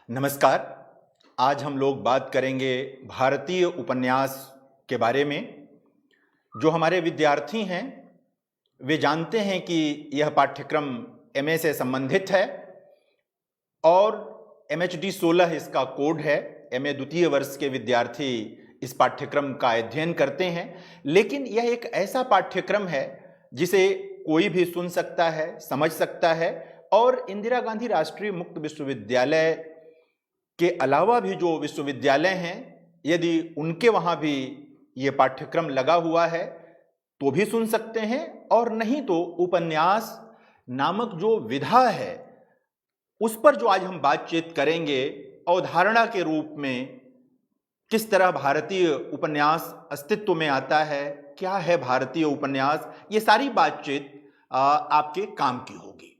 नमस्कार। आज हम लोग बात करेंगे भारतीय उपन्यास के बारे में। जो हमारे विद्यार्थी हैं वे जानते हैं कि यह पाठ्यक्रम एमए से संबंधित है और एमएचडी 16 इसका कोड है। एमए द्वितीय वर्ष के विद्यार्थी इस पाठ्यक्रम का अध्ययन करते हैं, लेकिन यह एक ऐसा पाठ्यक्रम है जिसे कोई भी सुन सकता है, समझ सकता है और इंदिरा गांधी राष्ट्रीय मुक्त विश्वविद्यालय के अलावा भी जो विश्वविद्यालय हैं, यदि उनके वहाँ भी ये पाठ्यक्रम लगा हुआ है तो भी सुन सकते हैं, और नहीं तो उपन्यास नामक जो विधा है उस पर जो आज हम बातचीत करेंगे, अवधारणा के रूप में किस तरह भारतीय उपन्यास अस्तित्व में आता है, क्या है भारतीय उपन्यास, ये सारी बातचीत आपके काम की होगी।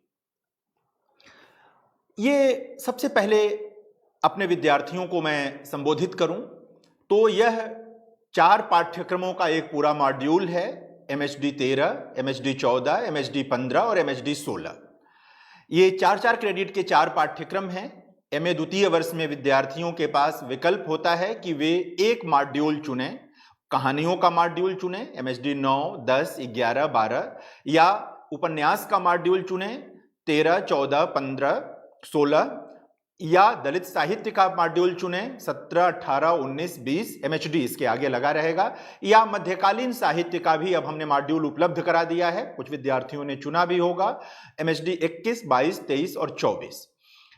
ये सबसे पहले अपने विद्यार्थियों को मैं संबोधित करूं तो यह 4 पाठ्यक्रमों का एक पूरा मॉड्यूल है। एमएचडी 13, एमएचडी 14, एमएचडी 15 और एमएचडी 16। ये 4-4 क्रेडिट के 4 पाठ्यक्रम हैं। एमए द्वितीय वर्ष में विद्यार्थियों के पास विकल्प होता है कि वे एक मॉड्यूल चुनें, कहानियों का मॉड्यूल चुनें, एमएचडी 9, 10, 11, 12, या उपन्यास का मॉड्यूल चुनें 13, 14, 15, 16, या दलित साहित्य का मॉड्यूल चुनें 17, 18, 19, 20, एमएचडी इसके आगे लगा रहेगा, या मध्यकालीन साहित्य का भी अब हमने मॉड्यूल उपलब्ध करा दिया है, कुछ विद्यार्थियों ने चुना भी होगा, एमएचडी 21, 22, 23 और 24।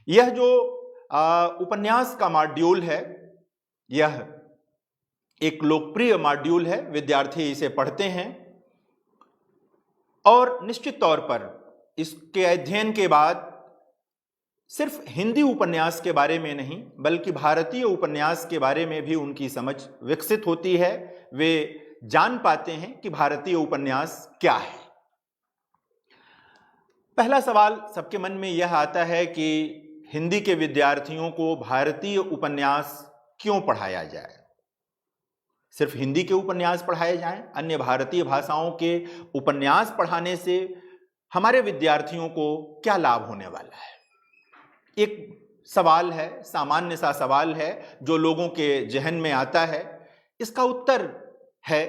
यह जो उपन्यास का मॉड्यूल है यह एक लोकप्रिय मॉड्यूल है, विद्यार्थी इसे पढ़ते हैं और निश्चित तौर पर इसके अध्ययन के बाद सिर्फ हिंदी उपन्यास के बारे में नहीं बल्कि भारतीय उपन्यास के बारे में भी उनकी समझ विकसित होती है। वे जान पाते हैं कि भारतीय उपन्यास क्या है। पहला सवाल सबके मन में यह आता है कि हिंदी के विद्यार्थियों को भारतीय उपन्यास क्यों पढ़ाया जाए, सिर्फ हिंदी के उपन्यास पढ़ाए जाएं, अन्य भारतीय भाषाओं के उपन्यास पढ़ाने से हमारे विद्यार्थियों को क्या लाभ होने वाला है। एक सवाल है, सामान्य सा सवाल है जो लोगों के जहन में आता है। इसका उत्तर है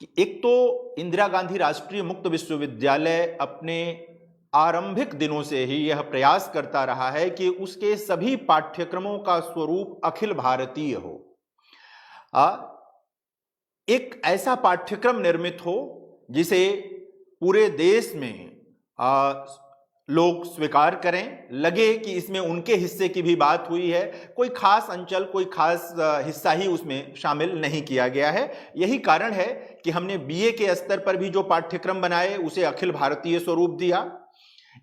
कि एक तो इंदिरा गांधी राष्ट्रीय मुक्त विश्वविद्यालय अपने आरंभिक दिनों से ही यह प्रयास करता रहा है कि उसके सभी पाठ्यक्रमों का स्वरूप अखिल भारतीय हो। एक ऐसा पाठ्यक्रम निर्मित हो जिसे पूरे देश में लोग स्वीकार करें, लगे कि इसमें उनके हिस्से की भी बात हुई है, कोई खास अंचल, कोई खास हिस्सा ही उसमें शामिल नहीं किया गया है। यही कारण है कि हमने बीए के स्तर पर भी जो पाठ्यक्रम बनाए उसे अखिल भारतीय स्वरूप दिया,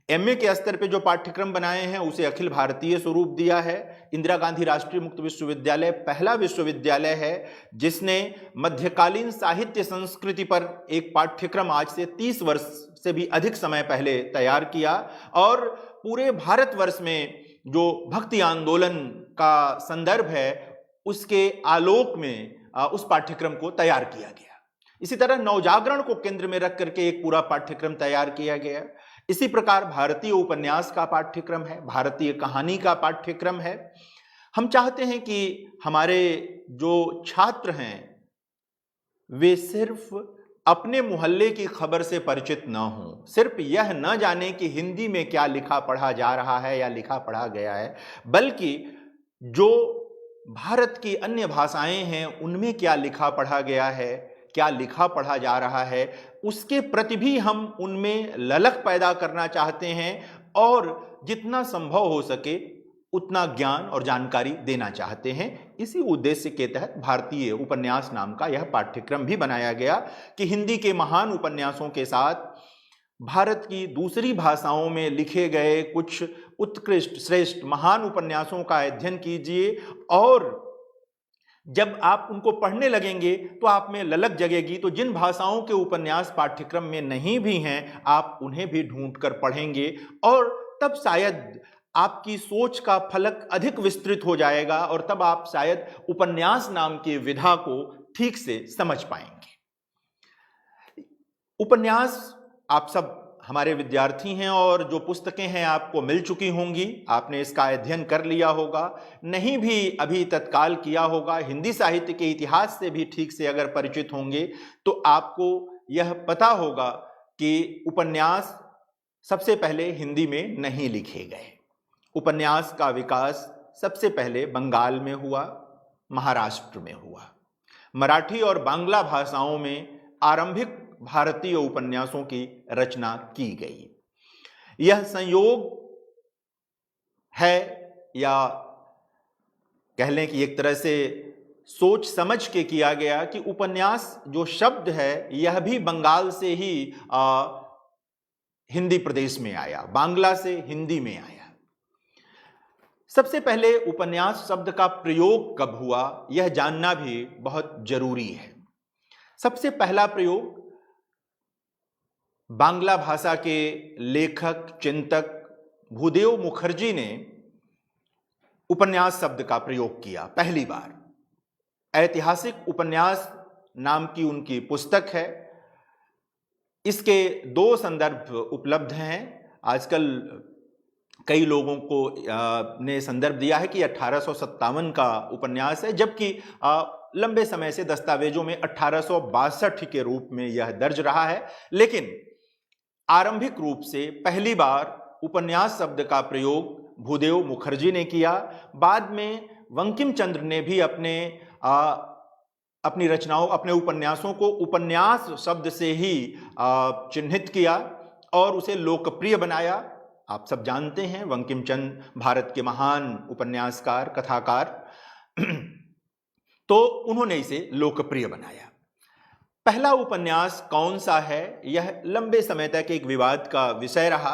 एमए के स्तर पे जो पाठ्यक्रम बनाए हैं उसे अखिल भारतीय स्वरूप दिया है। इंदिरा गांधी राष्ट्रीय मुक्त विश्वविद्यालय पहला विश्वविद्यालय है जिसने मध्यकालीन साहित्य संस्कृति पर एक पाठ्यक्रम आज से 30 वर्ष से भी अधिक समय पहले तैयार किया, और पूरे भारतवर्ष में जो भक्ति आंदोलन का संदर्भ है उसके आलोक में उस पाठ्यक्रम को तैयार किया गया। इसी तरह नवजागरण को केंद्र में रख करके एक पूरा पाठ्यक्रम तैयार किया गया। इसी प्रकार भारतीय उपन्यास का पाठ्यक्रम है, भारतीय कहानी का पाठ्यक्रम है। हम चाहते हैं कि हमारे जो छात्र हैं वे सिर्फ अपने मोहल्ले की खबर से परिचित न हों, सिर्फ यह न जाने कि हिंदी में क्या लिखा पढ़ा जा रहा है या लिखा पढ़ा गया है, बल्कि जो भारत की अन्य भाषाएं हैं उनमें क्या लिखा पढ़ा गया है, क्या लिखा पढ़ा जा रहा है, उसके प्रति भी हम उनमें ललक पैदा करना चाहते हैं और जितना संभव हो सके उतना ज्ञान और जानकारी देना चाहते हैं। इसी उद्देश्य के तहत भारतीय उपन्यास नाम का यह पाठ्यक्रम भी बनाया गया कि हिंदी के महान उपन्यासों के साथ भारत की दूसरी भाषाओं में लिखे गए कुछ उत्कृष्ट श्रेष्ठ महान उपन्यासों का अध्ययन कीजिए, और जब आप उनको पढ़ने लगेंगे तो आप में ललक जगेगी। तो जिन भाषाओं के उपन्यास पाठ्यक्रम में नहीं भी हैं आप उन्हें भी ढूंढकर पढ़ेंगे, और तब शायद आपकी सोच का फलक अधिक विस्तृत हो जाएगा और तब आप शायद उपन्यास नाम की विधा को ठीक से समझ पाएंगे। उपन्यास आप सब हमारे विद्यार्थी हैं और जो पुस्तकें हैं आपको मिल चुकी होंगी, आपने इसका अध्ययन कर लिया होगा, नहीं भी अभी तत्काल किया होगा, हिंदी साहित्य के इतिहास से भी ठीक से अगर परिचित होंगे तो आपको यह पता होगा कि उपन्यास सबसे पहले हिंदी में नहीं लिखे गए। उपन्यास का विकास सबसे पहले बंगाल में हुआ, महाराष्ट्र में हुआ। मराठी और बांग्ला भाषाओं में आरंभिक भारतीय उपन्यासों की रचना की गई। यह संयोग है या कह लें कि एक तरह से सोच समझ के किया गया कि उपन्यास जो शब्द है यह भी बंगाल से ही हिंदी प्रदेश में आया, बांग्ला से हिंदी में आया। सबसे पहले उपन्यास शब्द का प्रयोग कब हुआ यह जानना भी बहुत जरूरी है। सबसे पहला प्रयोग बांग्ला भाषा के लेखक चिंतक भूदेव मुखर्जी ने उपन्यास शब्द का प्रयोग किया पहली बार। ऐतिहासिक उपन्यास नाम की उनकी पुस्तक है। इसके 2 संदर्भ उपलब्ध हैं। आजकल कई लोगों को ने संदर्भ दिया है कि 1857 का उपन्यास है, जबकि लंबे समय से दस्तावेजों में 1862 के रूप में यह दर्ज रहा है। लेकिन आरंभिक रूप से पहली बार उपन्यास शब्द का प्रयोग भूदेव मुखर्जी ने किया। बाद में बंकिम चंद्र ने भी अपनी रचनाओं, अपने उपन्यासों को उपन्यास शब्द से ही चिन्हित किया और उसे लोकप्रिय बनाया। आप सब जानते हैं बंकिम चंद्र भारत के महान उपन्यासकार, कथाकार, तो उन्होंने इसे लोकप्रिय बनाया। पहला उपन्यास कौन सा है यह लंबे समय तक एक विवाद का विषय रहा।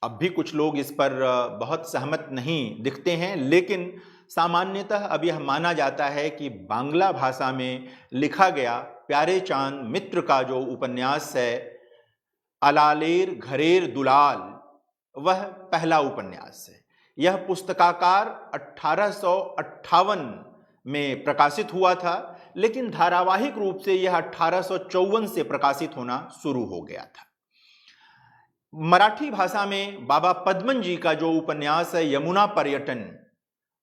अब भी कुछ लोग इस पर बहुत सहमत नहीं दिखते हैं, लेकिन सामान्यतः अब यह माना जाता है कि बांग्ला भाषा में लिखा गया प्यारे चांद मित्र का जो उपन्यास है अलालेर घरेर दुलाल, वह पहला उपन्यास है। यह पुस्तकाकार 1858 में प्रकाशित हुआ था, लेकिन धारावाहिक रूप से यह 1854 से प्रकाशित होना शुरू हो गया था। मराठी भाषा में बाबा पद्मन जी का जो उपन्यास है यमुना पर्यटन,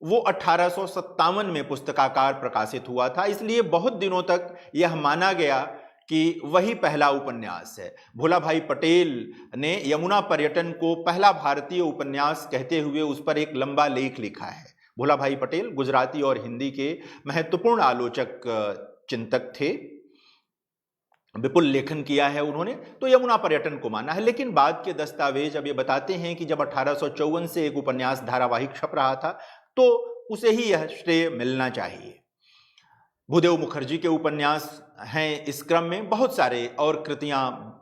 वो 1857 में पुस्तकाकार प्रकाशित हुआ था। इसलिए बहुत दिनों तक यह माना गया कि वही पहला उपन्यास है। भोला भाई पटेल ने यमुना पर्यटन को पहला भारतीय उपन्यास कहते हुए उस पर एक लंबा लेख लिखा है। भोला भाई पटेल गुजराती और हिंदी के महत्वपूर्ण आलोचक चिंतक थे, विपुल लेखन किया है उन्होंने, तो यमुना पर्यटन को माना है। लेकिन बाद के दस्तावेज अब ये बताते हैं कि जब 1854 से एक उपन्यास धारावाहिक छप रहा था तो उसे ही यह श्रेय मिलना चाहिए। भूदेव मुखर्जी के उपन्यास हैं, इस क्रम में बहुत सारे और कृतियां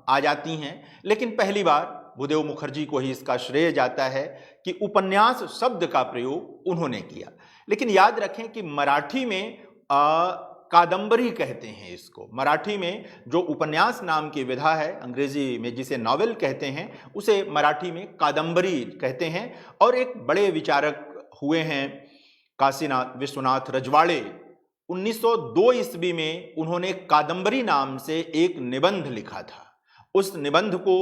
आ जाती हैं, लेकिन पहली बार भूदेव मुखर्जी को ही इसका श्रेय जाता है कि उपन्यास शब्द का प्रयोग उन्होंने किया। लेकिन याद रखें कि मराठी में कादंबरी कहते हैं इसको। मराठी में जो उपन्यास नाम की विधा है, अंग्रेजी में जिसे नॉवेल कहते हैं, उसे मराठी में कादंबरी कहते हैं। और एक बड़े विचारक हुए हैं काशीनाथ विश्वनाथ रजवाड़े, 1902 ईस्वी में उन्होंने कादंबरी नाम से एक निबंध लिखा था। उस निबंध को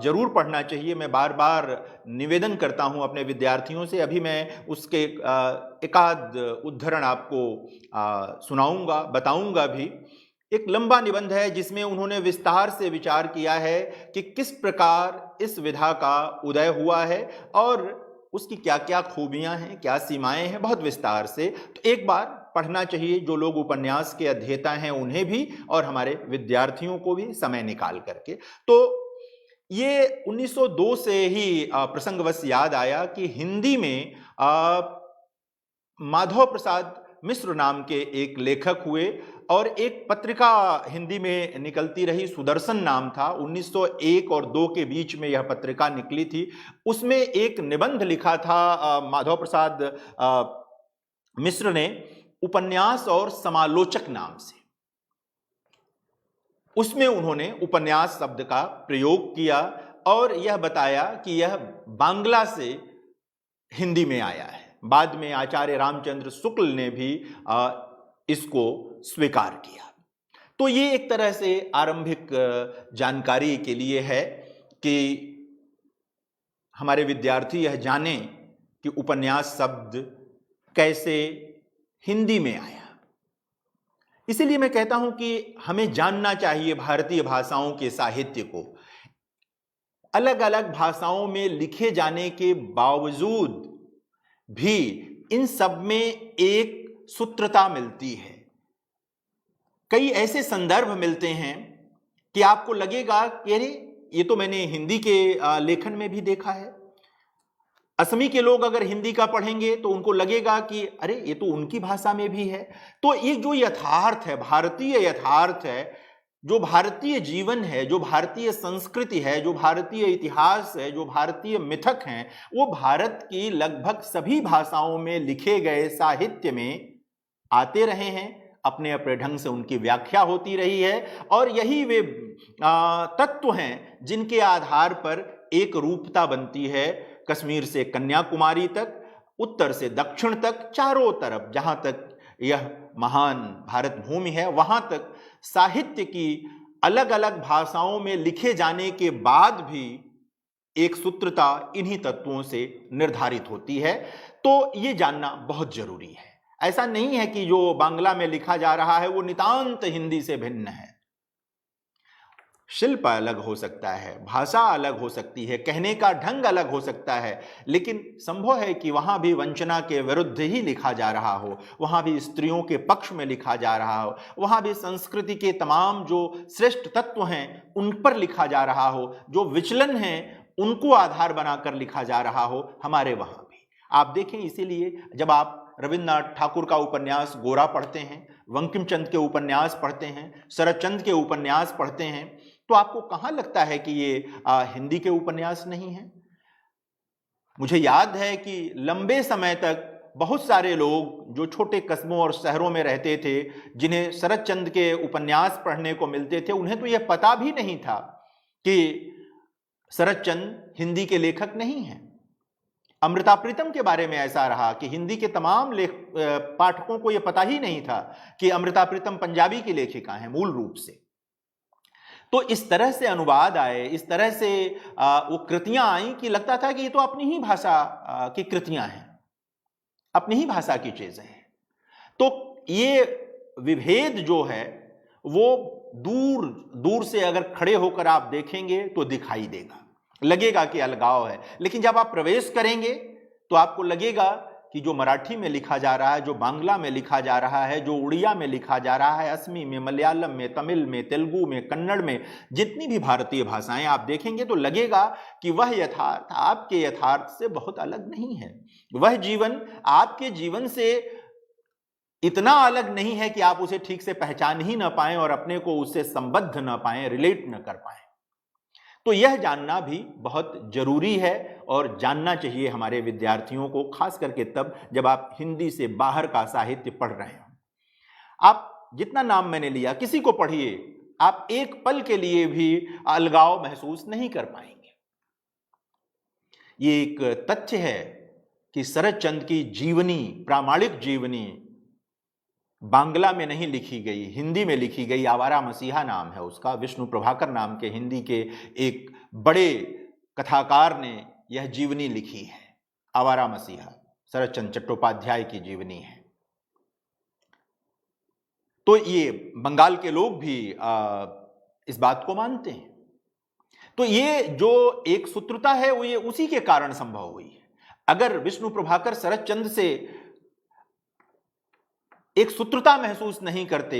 जरूर पढ़ना चाहिए। मैं बार बार निवेदन करता हूं अपने विद्यार्थियों से। अभी मैं उसके एकाध उद्धरण आपको सुनाऊंगा, बताऊंगा भी। एक लंबा निबंध है जिसमें उन्होंने विस्तार से विचार किया है कि किस प्रकार इस विधा का उदय हुआ है और उसकी क्या क्या खूबियां हैं, क्या सीमाएं हैं, बहुत विस्तार से। तो एक बार पढ़ना चाहिए, जो लोग उपन्यास के अध्येता हैं उन्हें भी और हमारे विद्यार्थियों को भी समय निकाल करके। तो ये 1902 से ही प्रसंगवश याद आया कि हिंदी में माधव प्रसाद मिश्र नाम के एक लेखक हुए और एक पत्रिका हिंदी में निकलती रही, सुदर्शन नाम था। 1901 और 2 के बीच में यह पत्रिका निकली थी। उसमें एक निबंध लिखा था माधव प्रसाद मिश्र ने, उपन्यास और समालोचक नाम से। उसमें उन्होंने उपन्यास शब्द का प्रयोग किया और यह बताया कि यह बांग्ला से हिंदी में आया है। बाद में आचार्य रामचंद्र शुक्ल ने भी इसको स्वीकार किया। तो ये एक तरह से आरंभिक जानकारी के लिए है कि हमारे विद्यार्थी यह जानें कि उपन्यास शब्द कैसे हिंदी में आया। इसीलिए मैं कहता हूं कि हमें जानना चाहिए भारतीय भाषाओं के साहित्य को। अलग अलग भाषाओं में लिखे जाने के बावजूद भी इन सब में एक सूत्रता मिलती है। कई ऐसे संदर्भ मिलते हैं कि आपको लगेगा कि अरे ये तो मैंने हिंदी के लेखन में भी देखा है। असमी के लोग अगर हिंदी का पढ़ेंगे तो उनको लगेगा कि अरे ये तो उनकी भाषा में भी है। तो ये जो यथार्थ है, भारतीय यथार्थ है, जो भारतीय जीवन है, जो भारतीय संस्कृति है, जो भारतीय इतिहास है, जो भारतीय मिथक हैं, वो भारत की लगभग सभी भाषाओं में लिखे गए साहित्य में आते रहे हैं। अपने अपने ढंग से उनकी व्याख्या होती रही है और यही वे तत्व हैं जिनके आधार पर एक रूपता बनती है। कश्मीर से कन्याकुमारी तक, उत्तर से दक्षिण तक, चारों तरफ जहां तक यह महान भारत भूमि है, वहां तक साहित्य की अलग अलग भाषाओं में लिखे जाने के बाद भी एक सूत्रता इन्हीं तत्वों से निर्धारित होती है। तो ये जानना बहुत जरूरी है। ऐसा नहीं है कि जो बांग्ला में लिखा जा रहा है वो नितांत हिंदी से भिन्न है। शिल्प अलग हो सकता है, भाषा अलग हो सकती है, कहने का ढंग अलग हो सकता है, लेकिन संभव है कि वहां भी वंचना के विरुद्ध ही लिखा जा रहा हो, वहां भी स्त्रियों के पक्ष में लिखा जा रहा हो, वहां भी संस्कृति के तमाम जो श्रेष्ठ तत्व हैं उन पर लिखा जा रहा हो, जो विचलन हैं उनको आधार बनाकर लिखा जा रहा हो, हमारे वहां भी। आप देखें, इसीलिए जब आप रविन्द्रनाथ ठाकुर का उपन्यास गोरा पढ़ते हैं, बंकिम चंद्र के उपन्यास पढ़ते हैं, शरदचंद्र के उपन्यास पढ़ते हैं, तो आपको कहां लगता है कि ये हिंदी के उपन्यास नहीं हैं? मुझे याद है कि लंबे समय तक बहुत सारे लोग जो छोटे कस्बों और शहरों में रहते थे, जिन्हें शरदचंद्र के उपन्यास पढ़ने को मिलते थे, उन्हें तो यह पता भी नहीं था कि शरदचंद्र हिंदी के लेखक नहीं हैं। अमृता प्रीतम के बारे में ऐसा रहा कि हिंदी के तमाम पाठकों को यह पता ही नहीं था कि अमृता प्रीतम पंजाबी की लेखिका हैं मूल रूप से। तो इस तरह से अनुवाद आए, इस तरह से वो कृतियां आई कि लगता था कि ये तो अपनी ही भाषा की कृतियां हैं, अपनी ही भाषा की चीजें हैं। तो ये विभेद जो है वो दूर दूर से अगर खड़े होकर आप देखेंगे तो दिखाई देगा, लगेगा कि अलगाव है। लेकिन जब आप प्रवेश करेंगे तो आपको लगेगा कि जो मराठी में लिखा जा रहा है, जो बांग्ला में लिखा जा रहा है, जो उड़िया में लिखा जा रहा है, असमी में, मलयालम में, तमिल में, तेलुगु में, कन्नड़ में, जितनी भी भारतीय भाषाएं आप देखेंगे तो लगेगा कि वह यथार्थ आपके यथार्थ से बहुत अलग नहीं है। वह जीवन आपके जीवन से इतना अलग नहीं है कि आप उसे ठीक से पहचान ही ना पाएं और अपने को उससे संबद्ध ना पाएं, रिलेट न कर पाएं। तो यह जानना भी बहुत जरूरी है और जानना चाहिए हमारे विद्यार्थियों को, खास करके तब जब आप हिंदी से बाहर का साहित्य पढ़ रहे हो। आप जितना नाम मैंने लिया, किसी को पढ़िए, आप एक पल के लिए भी अलगाव महसूस नहीं कर पाएंगे। ये एक तथ्य है कि शरदचंद्र की जीवनी, प्रामाणिक जीवनी बांग्ला में नहीं लिखी गई, हिंदी में लिखी गई। आवारा मसीहा नाम है उसका, विष्णु प्रभाकर नाम के हिंदी के एक बड़े कथाकार ने यह जीवनी लिखी है। आवारा मसीहा शरदचंद्र चट्टोपाध्याय की जीवनी है। तो ये बंगाल के लोग भी इस बात को मानते हैं। तो ये जो एक सूत्रता है वो ये उसी के कारण संभव हुई है। अगर विष्णु प्रभाकर शरदचंद्र से एक सूत्रता महसूस नहीं करते,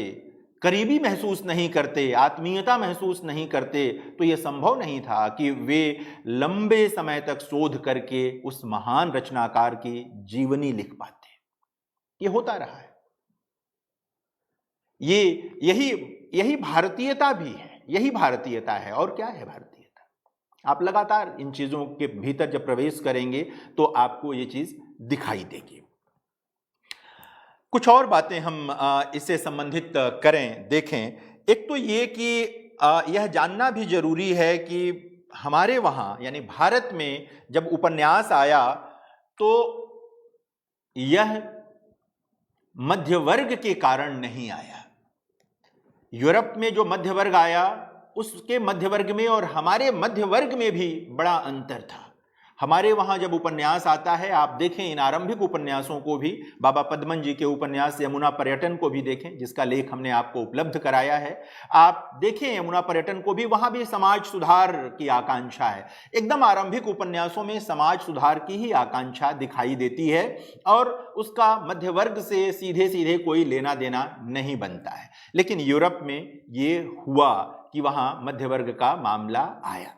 करीबी महसूस नहीं करते, आत्मीयता महसूस नहीं करते, तो यह संभव नहीं था कि वे लंबे समय तक शोध करके उस महान रचनाकार की जीवनी लिख पाते। यह होता रहा है। यही भारतीयता भी है, यही भारतीयता है। और क्या है भारतीयता? आप लगातार इन चीजों के भीतर जब प्रवेश करेंगे तो आपको ये चीज दिखाई देगी। कुछ और बातें हम इससे संबंधित करें, देखें। एक तो ये कि यह जानना भी जरूरी है कि हमारे वहाँ यानी भारत में जब उपन्यास आया तो यह मध्य वर्ग के कारण नहीं आया। यूरोप में जो मध्य वर्ग आया उसके मध्य वर्ग में और हमारे मध्य वर्ग में भी बड़ा अंतर था। हमारे वहां जब उपन्यास आता है, आप देखें इन आरंभिक उपन्यासों को भी, बाबा पद्मन जी के उपन्यास यमुना पर्यटन को भी देखें, जिसका लेख हमने आपको उपलब्ध कराया है। आप देखें यमुना पर्यटन को भी, वहां भी समाज सुधार की आकांक्षा है। एकदम आरंभिक उपन्यासों में समाज सुधार की ही आकांक्षा दिखाई देती है और उसका मध्य वर्ग से सीधे सीधे कोई लेना देना नहीं बनता है। लेकिन यूरोप में ये हुआ कि वहां मध्य वर्ग का मामला आया।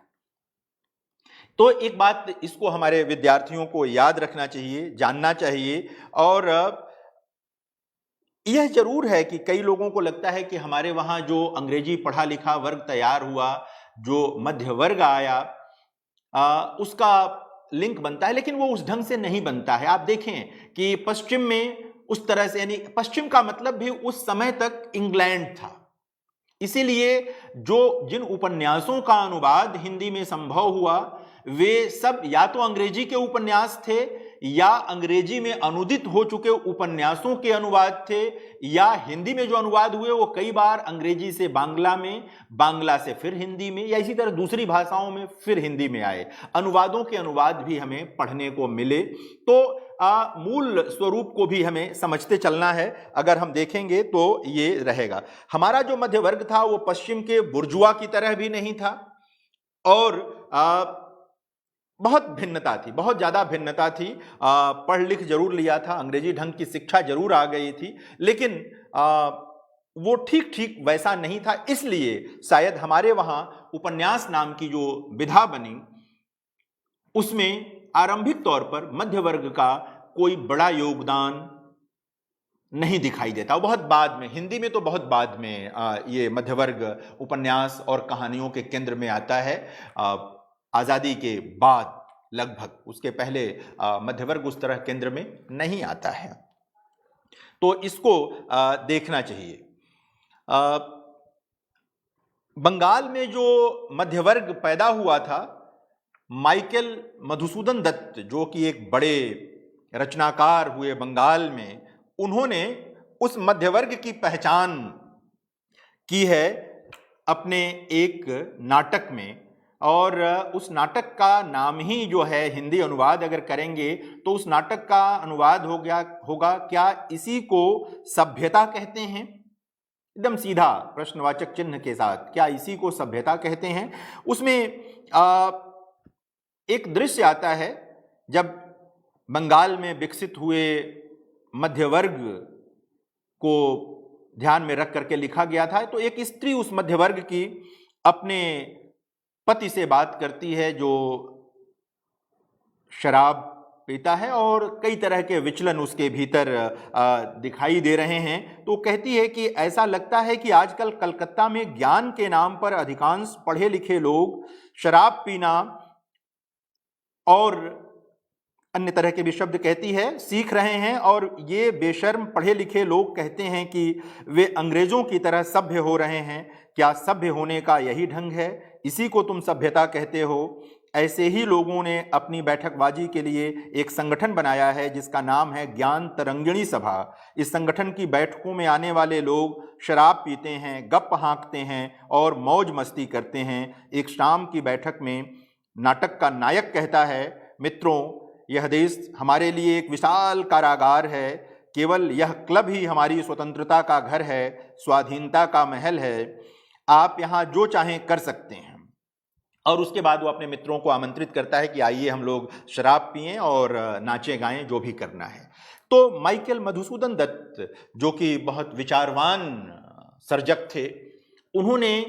तो एक बात इसको हमारे विद्यार्थियों को याद रखना चाहिए, जानना चाहिए। और यह जरूर है कि कई लोगों को लगता है कि हमारे वहां जो अंग्रेजी पढ़ा लिखा वर्ग तैयार हुआ, जो मध्य वर्ग आया, उसका लिंक बनता है, लेकिन वो उस ढंग से नहीं बनता है। आप देखें कि पश्चिम में उस तरह से, यानी पश्चिम का मतलब भी उस समय तक इंग्लैंड था, इसीलिए जो जिन उपन्यासों का अनुवाद हिंदी में संभव हुआ वे सब या तो अंग्रेजी के उपन्यास थे या अंग्रेजी में अनुदित हो चुके उपन्यासों के अनुवाद थे, या हिंदी में जो अनुवाद हुए वो कई बार अंग्रेजी से बांग्ला में, बांग्ला से फिर हिंदी में, या इसी तरह दूसरी भाषाओं में फिर हिंदी में आए। अनुवादों के अनुवाद भी हमें पढ़ने को मिले। तो मूल स्वरूप को भी हमें समझते चलना है। अगर हम देखेंगे तो ये रहेगा। हमारा जो मध्य वर्ग था वो पश्चिम के बुर्जुआ की तरह भी नहीं था और बहुत भिन्नता थी, बहुत ज़्यादा भिन्नता थी। पढ़ लिख जरूर लिया था, अंग्रेजी ढंग की शिक्षा जरूर आ गई थी, लेकिन वो ठीक ठीक वैसा नहीं था। इसलिए शायद हमारे वहाँ उपन्यास नाम की जो विधा बनी उसमें आरंभिक तौर पर मध्य वर्ग का कोई बड़ा योगदान नहीं दिखाई देता। बहुत बाद में, हिंदी में तो बहुत बाद में ये मध्य वर्ग उपन्यास और कहानियों के केंद्र में आता है, आज़ादी के बाद लगभग। उसके पहले मध्य वर्ग उस तरह केंद्र में नहीं आता है। तो इसको देखना चाहिए। बंगाल में जो मध्य वर्ग पैदा हुआ था, माइकल मधुसूदन दत्त जो कि एक बड़े रचनाकार हुए बंगाल में, उन्होंने उस मध्य वर्ग की पहचान की है अपने एक नाटक में। और उस नाटक का नाम ही जो है, हिंदी अनुवाद अगर करेंगे तो उस नाटक का अनुवाद होगा क्या इसी को सभ्यता कहते हैं? एकदम सीधा प्रश्नवाचक चिन्ह के साथ, क्या इसी को सभ्यता कहते हैं? उसमें एक दृश्य आता है जब बंगाल में विकसित हुए मध्य वर्ग को ध्यान में रख करके लिखा गया था। तो एक स्त्री उस मध्य वर्ग की अपने पति से बात करती है जो शराब पीता है और कई तरह के विचलन उसके भीतर दिखाई दे रहे हैं। तो कहती है कि ऐसा लगता है कि आजकल कलकत्ता में ज्ञान के नाम पर अधिकांश पढ़े लिखे लोग शराब पीना और अन्य तरह के भी शब्द कहती है सीख रहे हैं, और ये बेशर्म पढ़े लिखे लोग कहते हैं कि वे अंग्रेजों की तरह सभ्य हो रहे हैं। क्या सभ्य होने का यही ढंग है? इसी को तुम सभ्यता कहते हो? ऐसे ही लोगों ने अपनी बैठकबाजी के लिए एक संगठन बनाया है जिसका नाम है ज्ञान तरंगिणी सभा। इस संगठन की बैठकों में आने वाले लोग शराब पीते हैं, गप हाँकते हैं और मौज मस्ती करते हैं। एक शाम की बैठक में नाटक का नायक कहता है, मित्रों, यह देश हमारे लिए एक विशाल कारागार है। केवल यह क्लब ही हमारी स्वतंत्रता का घर है, स्वाधीनता का महल है। आप यहाँ जो चाहें कर सकते हैं। और उसके बाद वो अपने मित्रों को आमंत्रित करता है कि आइए हम लोग शराब पिएं और नाचें गाएं, जो भी करना है। तो माइकल मधुसूदन दत्त जो कि बहुत विचारवान सर्जक थे, उन्होंने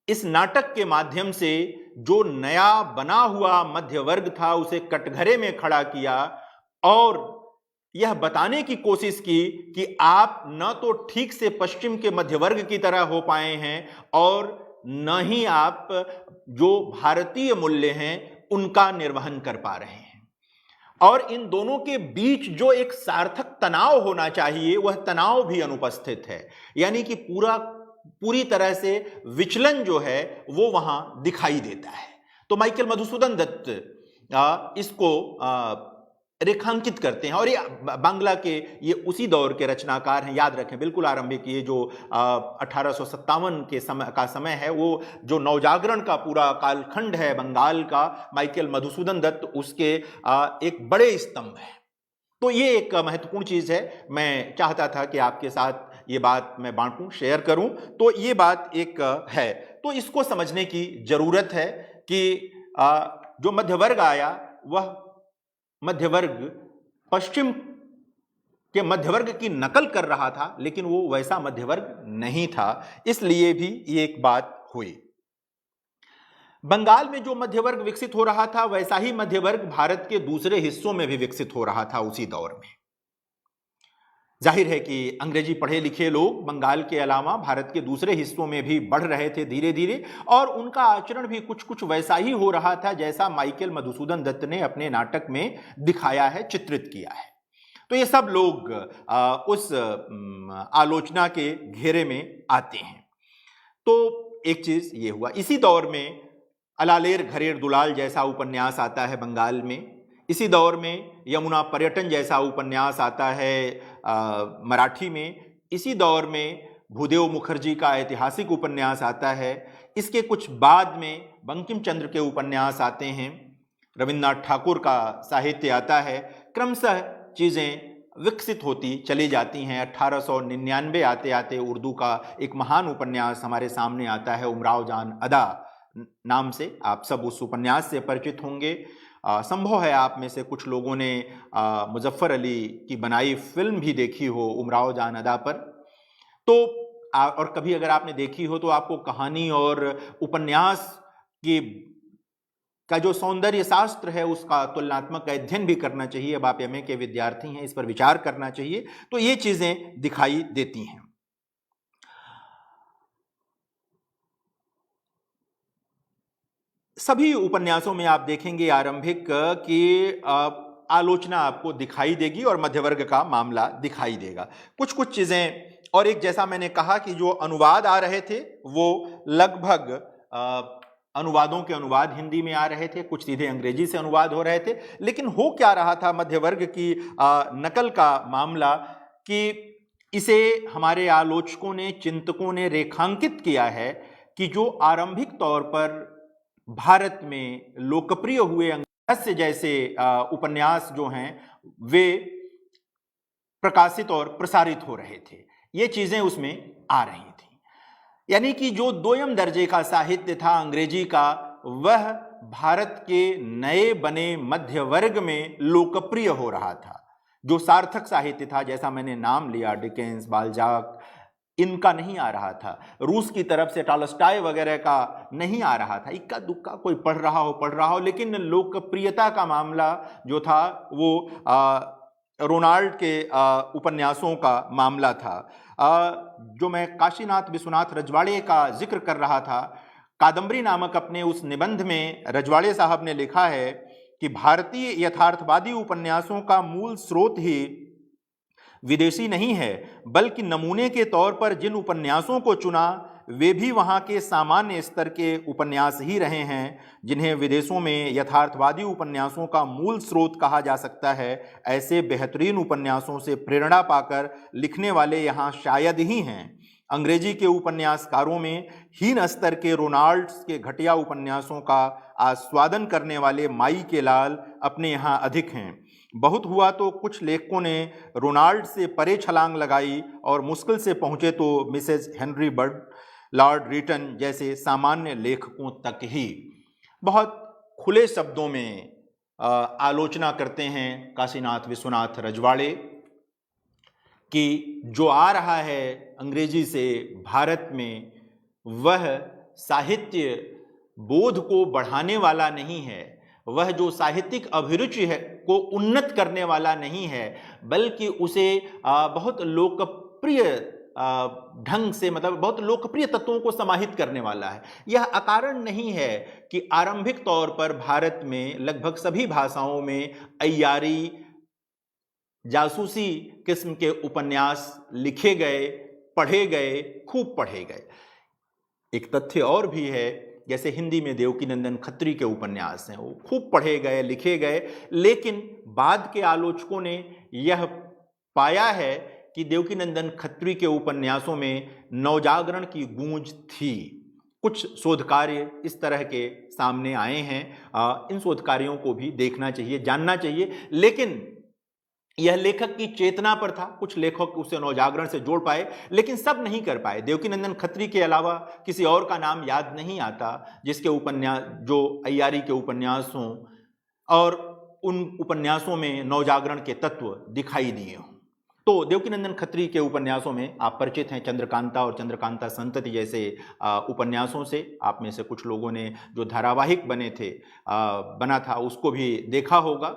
इस नाटक के माध्यम से जो नया बना हुआ मध्य वर्ग था उसे कटघरे में खड़ा किया और यह बताने की कोशिश की कि आप न तो ठीक से पश्चिम के मध्य वर्ग की तरह हो पाए हैं और न ही आप जो भारतीय मूल्य हैं उनका निर्वहन कर पा रहे हैं। और इन दोनों के बीच जो एक सार्थक तनाव होना चाहिए वह तनाव भी अनुपस्थित है, यानी कि पूरी तरह से विचलन जो है वो वहां दिखाई देता है। तो माइकल मधुसूदन दत्त इसको रेखांकित करते हैं। और ये बांग्ला के ये उसी दौर के रचनाकार हैं, याद रखें, बिल्कुल आरंभिक, ये जो 1857 के समय है, वो जो नवजागरण का पूरा कालखंड है बंगाल का, माइकल मधुसूदन दत्त उसके एक बड़े स्तंभ है। तो ये एक महत्वपूर्ण चीज है, मैं चाहता था कि आपके साथ ये बात मैं बांटूं, शेयर करूं। तो ये बात एक है, तो इसको समझने की जरूरत है कि जो मध्यवर्ग आया वह मध्यवर्ग पश्चिम के मध्यवर्ग की नकल कर रहा था, लेकिन वो वैसा मध्यवर्ग नहीं था, इसलिए भी ये एक बात हुई। बंगाल में जो मध्यवर्ग विकसित हो रहा था, वैसा ही मध्यवर्ग भारत के दूसरे हिस्सों में भी विकसित हो रहा था उसी दौर में। जाहिर है कि अंग्रेजी पढ़े लिखे लोग बंगाल के अलावा भारत के दूसरे हिस्सों में भी बढ़ रहे थे धीरे धीरे, और उनका आचरण भी कुछ कुछ वैसा ही हो रहा था जैसा माइकल मधुसूदन दत्त ने अपने नाटक में दिखाया है, चित्रित किया है। तो ये सब लोग उस आलोचना के घेरे में आते हैं। तो एक चीज ये हुआ। इसी दौर में अलालेर घरेर दुलाल जैसा उपन्यास आता है बंगाल में। इसी दौर में यमुना पर्यटन जैसा उपन्यास आता है मराठी में। इसी दौर में भूदेव मुखर्जी का ऐतिहासिक उपन्यास आता है। इसके कुछ बाद में बंकिम चंद्र के उपन्यास आते हैं, रविन्द्रनाथ ठाकुर का साहित्य आता है। क्रमशः चीज़ें विकसित होती चली जाती हैं। 1899 आते आते उर्दू का एक महान उपन्यास हमारे सामने आता है, उमराव जान अदा नाम से। आप सब उस उपन्यास से परिचित होंगे। संभव है आप में से कुछ लोगों ने मुजफ्फर अली की बनाई फिल्म भी देखी हो उमराव जान अदा पर। तो और कभी अगर आपने देखी हो तो आपको कहानी और उपन्यास की का जो सौंदर्य शास्त्र है उसका तुलनात्मक अध्ययन भी करना चाहिए। अब आप एमए के विद्यार्थी हैं, इस पर विचार करना चाहिए। तो ये चीजें दिखाई देती हैं। सभी उपन्यासों में आप देखेंगे आरंभिक की आलोचना आपको दिखाई देगी और मध्यवर्ग का मामला दिखाई देगा। कुछ कुछ चीजें, और एक जैसा मैंने कहा कि जो अनुवाद आ रहे थे वो लगभग अनुवादों के अनुवाद हिंदी में आ रहे थे, कुछ सीधे अंग्रेजी से अनुवाद हो रहे थे। लेकिन हो क्या रहा था मध्यवर्ग की नकल का मामला, कि इसे हमारे आलोचकों ने, चिंतकों ने रेखांकित किया है कि जो आरंभिक तौर पर भारत में लोकप्रिय हुए अंगहस्य जैसे उपन्यास जो हैं वे प्रकाशित और प्रसारित हो रहे थे, ये चीजें उसमें आ रही थी। यानी कि जो दोयम दर्जे का साहित्य था अंग्रेजी का, वह भारत के नए बने मध्य वर्ग में लोकप्रिय हो रहा था। जो सार्थक साहित्य था, जैसा मैंने नाम लिया, डिकेंस, बाल्जाक, इनका नहीं आ रहा था। रूस की तरफ से टॉलस्टॉय वगैरह का नहीं आ रहा था। इक्का दुक्का कोई पढ़ रहा हो, लेकिन लोकप्रियता का मामला जो था वो रोनाल्ड के उपन्यासों का मामला था। जो मैं काशीनाथ विश्वनाथ रजवाड़े का जिक्र कर रहा था, कादम्बरी नामक अपने उस निबंध में रजवाड़े साहब ने लिखा है कि भारतीय यथार्थवादी उपन्यासों का मूल स्रोत ही विदेशी नहीं है, बल्कि नमूने के तौर पर जिन उपन्यासों को चुना वे भी वहाँ के सामान्य स्तर के उपन्यास ही रहे हैं, जिन्हें विदेशों में यथार्थवादी उपन्यासों का मूल स्रोत कहा जा सकता है। ऐसे बेहतरीन उपन्यासों से प्रेरणा पाकर लिखने वाले यहाँ शायद ही हैं। अंग्रेजी के उपन्यासकारों में हीन स्तर के रोनाल्ड्स के घटिया उपन्यासों का आस्वादन करने वाले माई के लाल अपने यहाँ अधिक हैं। बहुत हुआ तो कुछ लेखकों ने रोनाल्ड से परे छलांग लगाई और मुश्किल से पहुंचे तो Mrs Henry Bird, lord Reeton जैसे सामान्य लेखकों तक ही। बहुत खुले शब्दों में आलोचना करते हैं काशीनाथ विश्वनाथ रजवाड़े कि जो आ रहा है अंग्रेजी से भारत में, वह साहित्य बोध को बढ़ाने वाला नहीं है, वह जो साहित्यिक अभिरुचि है को उन्नत करने वाला नहीं है, बल्कि उसे बहुत लोकप्रिय ढंग से, मतलब बहुत लोकप्रिय तत्वों को समाहित करने वाला है। यह अकारण नहीं है कि आरंभिक तौर पर भारत में लगभग सभी भाषाओं में अय्यारी, जासूसी किस्म के उपन्यास लिखे गए, पढ़े गए, खूब पढ़े गए। एक तथ्य और भी है, जैसे हिंदी में देवकीनंदन खत्री के उपन्यास हैं, वो खूब पढ़े गए, लिखे गए, लेकिन बाद के आलोचकों ने यह पाया है कि देवकीनंदन खत्री के उपन्यासों में नवजागरण की गूंज थी। कुछ शोध कार्य इस तरह के सामने आए हैं, इन शोध कार्यों को भी देखना चाहिए, जानना चाहिए। लेकिन यह लेखक की चेतना पर था, कुछ लेखक उसे नवजागरण से जोड़ पाए लेकिन सब नहीं कर पाए। देवकीनंदन खत्री के अलावा किसी और का नाम याद नहीं आता जिसके उपन्यास, जो अय्यारी के उपन्यास हों और उन उपन्यासों में नवजागरण के तत्व दिखाई दिए हों। तो देवकीनंदन खत्री के उपन्यासों में आप परिचित हैं, चंद्रकांता और चंद्रकांता संतति जैसे उपन्यासों से। आप में से कुछ लोगों ने जो धारावाहिक बना था उसको भी देखा होगा,